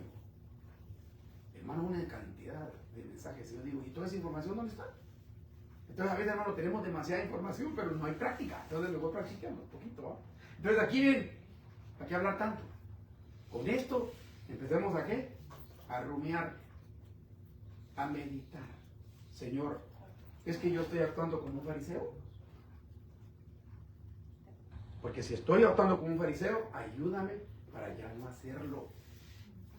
Hermano, una cantidad de mensajes. Y yo digo, ¿y toda esa información dónde está? Entonces a veces, hermano, tenemos demasiada información, pero no hay práctica. Entonces luego practicamos un poquito, ¿va? Entonces aquí ven, ¿para qué hablar tanto? Con esto empecemos a ¿qué? A rumiar, a meditar. Señor, ¿es que yo estoy actuando como un fariseo? Porque si estoy actuando como un fariseo, ayúdame para ya no hacerlo,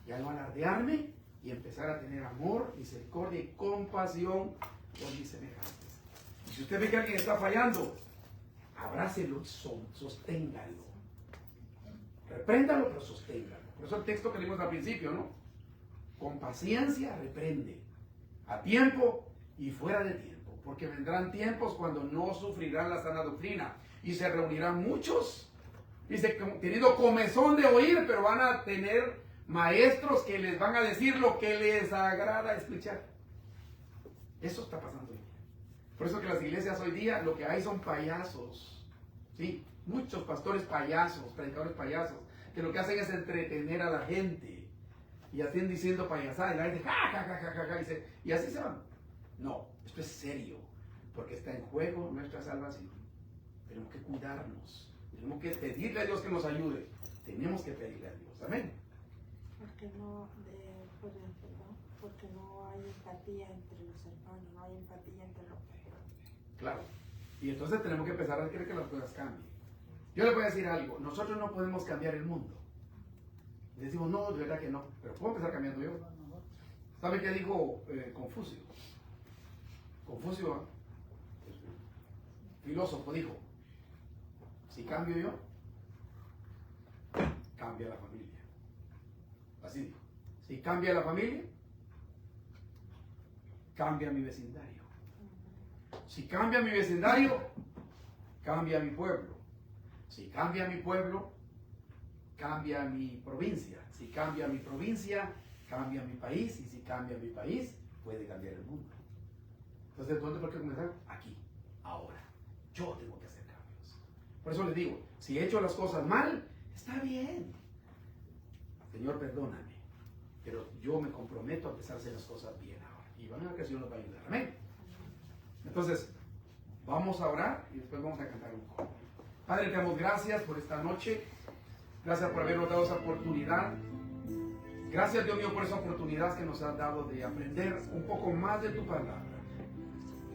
ya no alardearme y empezar a tener amor, misericordia y compasión por mis semejantes. Y si usted ve que alguien está fallando, abrácelo, sosténgalo. Repréndalo, pero sosténgalo. Por eso el texto que leímos al principio, ¿no? Con paciencia reprende, a tiempo y fuera de tiempo, porque vendrán tiempos cuando no sufrirán la sana doctrina y se reunirán muchos, dice, teniendo comezón de oír, pero van a tener maestros que les van a decir lo que les agrada escuchar. Eso está pasando hoy día. Por eso que las iglesias hoy día lo que hay son payasos, ¿sí? Muchos pastores payasos, predicadores payasos, que lo que hacen es entretener a la gente y hacen diciendo payasadas y la gente ja, ja, ja, ja, ja, ja, y así se van. No, esto es serio, porque está en juego nuestra salvación. tenemos que cuidarnos, tenemos que pedirle a Dios que nos ayude, tenemos que pedirle a Dios, amén. Porque no hay empatía entre los hermanos, no hay empatía entre los hermanos. Claro, y entonces tenemos que empezar a querer que las cosas cambien. Yo les voy a decir algo, nosotros no podemos cambiar el mundo. Y decimos, no, de verdad que no, pero puedo empezar cambiando yo. ¿Sabe qué dijo Confucio? Confucio, filósofo, dijo, si cambio yo, cambia la familia. Así dijo, si cambia la familia, cambia mi vecindario. Si cambia mi vecindario, cambia mi pueblo. Si cambia mi pueblo, cambia mi provincia. Si cambia mi provincia, cambia mi país. Y si cambia mi país, puede cambiar el mundo. Entonces, ¿dónde tengo que comenzar? Aquí, ahora. Yo tengo que hacer cambios. Por eso les digo, si he hecho las cosas mal, está bien. Señor, perdóname. Pero yo me comprometo a empezar a hacer las cosas bien ahora. Y van a ver que el Señor nos va a ayudar. Amén. Entonces, vamos a orar y después vamos a cantar un coro. Padre, te damos gracias por esta noche. Gracias por habernos dado esa oportunidad. Gracias, Dios mío, por esa oportunidad que nos has dado de aprender un poco más de tu palabra.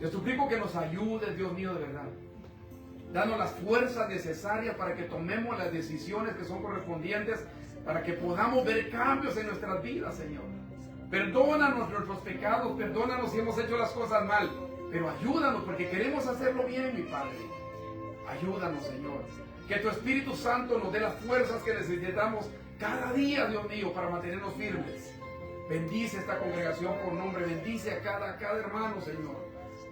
Te suplico que nos ayudes, Dios mío, de verdad. Danos las fuerzas necesarias para que tomemos las decisiones que son correspondientes, para que podamos ver cambios en nuestras vidas, Señor. Perdónanos nuestros pecados, perdónanos si hemos hecho las cosas mal, pero ayúdanos porque queremos hacerlo bien, mi Padre. Ayúdanos, Señor. Que tu Espíritu Santo nos dé las fuerzas que necesitamos cada día, Dios mío, para mantenernos firmes. Bendice esta congregación por nombre, bendice a cada hermano, Señor.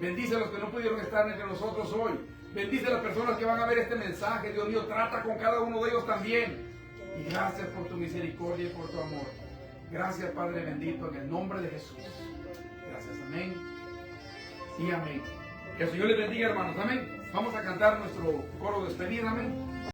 Bendice a los que no pudieron estar entre nosotros hoy. Bendice a las personas que van a ver este mensaje, Dios mío, trata con cada uno de ellos también. Y gracias por tu misericordia y por tu amor. Gracias, Padre bendito, en el nombre de Jesús. Gracias, amén y amén. Que el Señor les bendiga, hermanos, amén. Vamos a cantar nuestro coro de despedida, amén.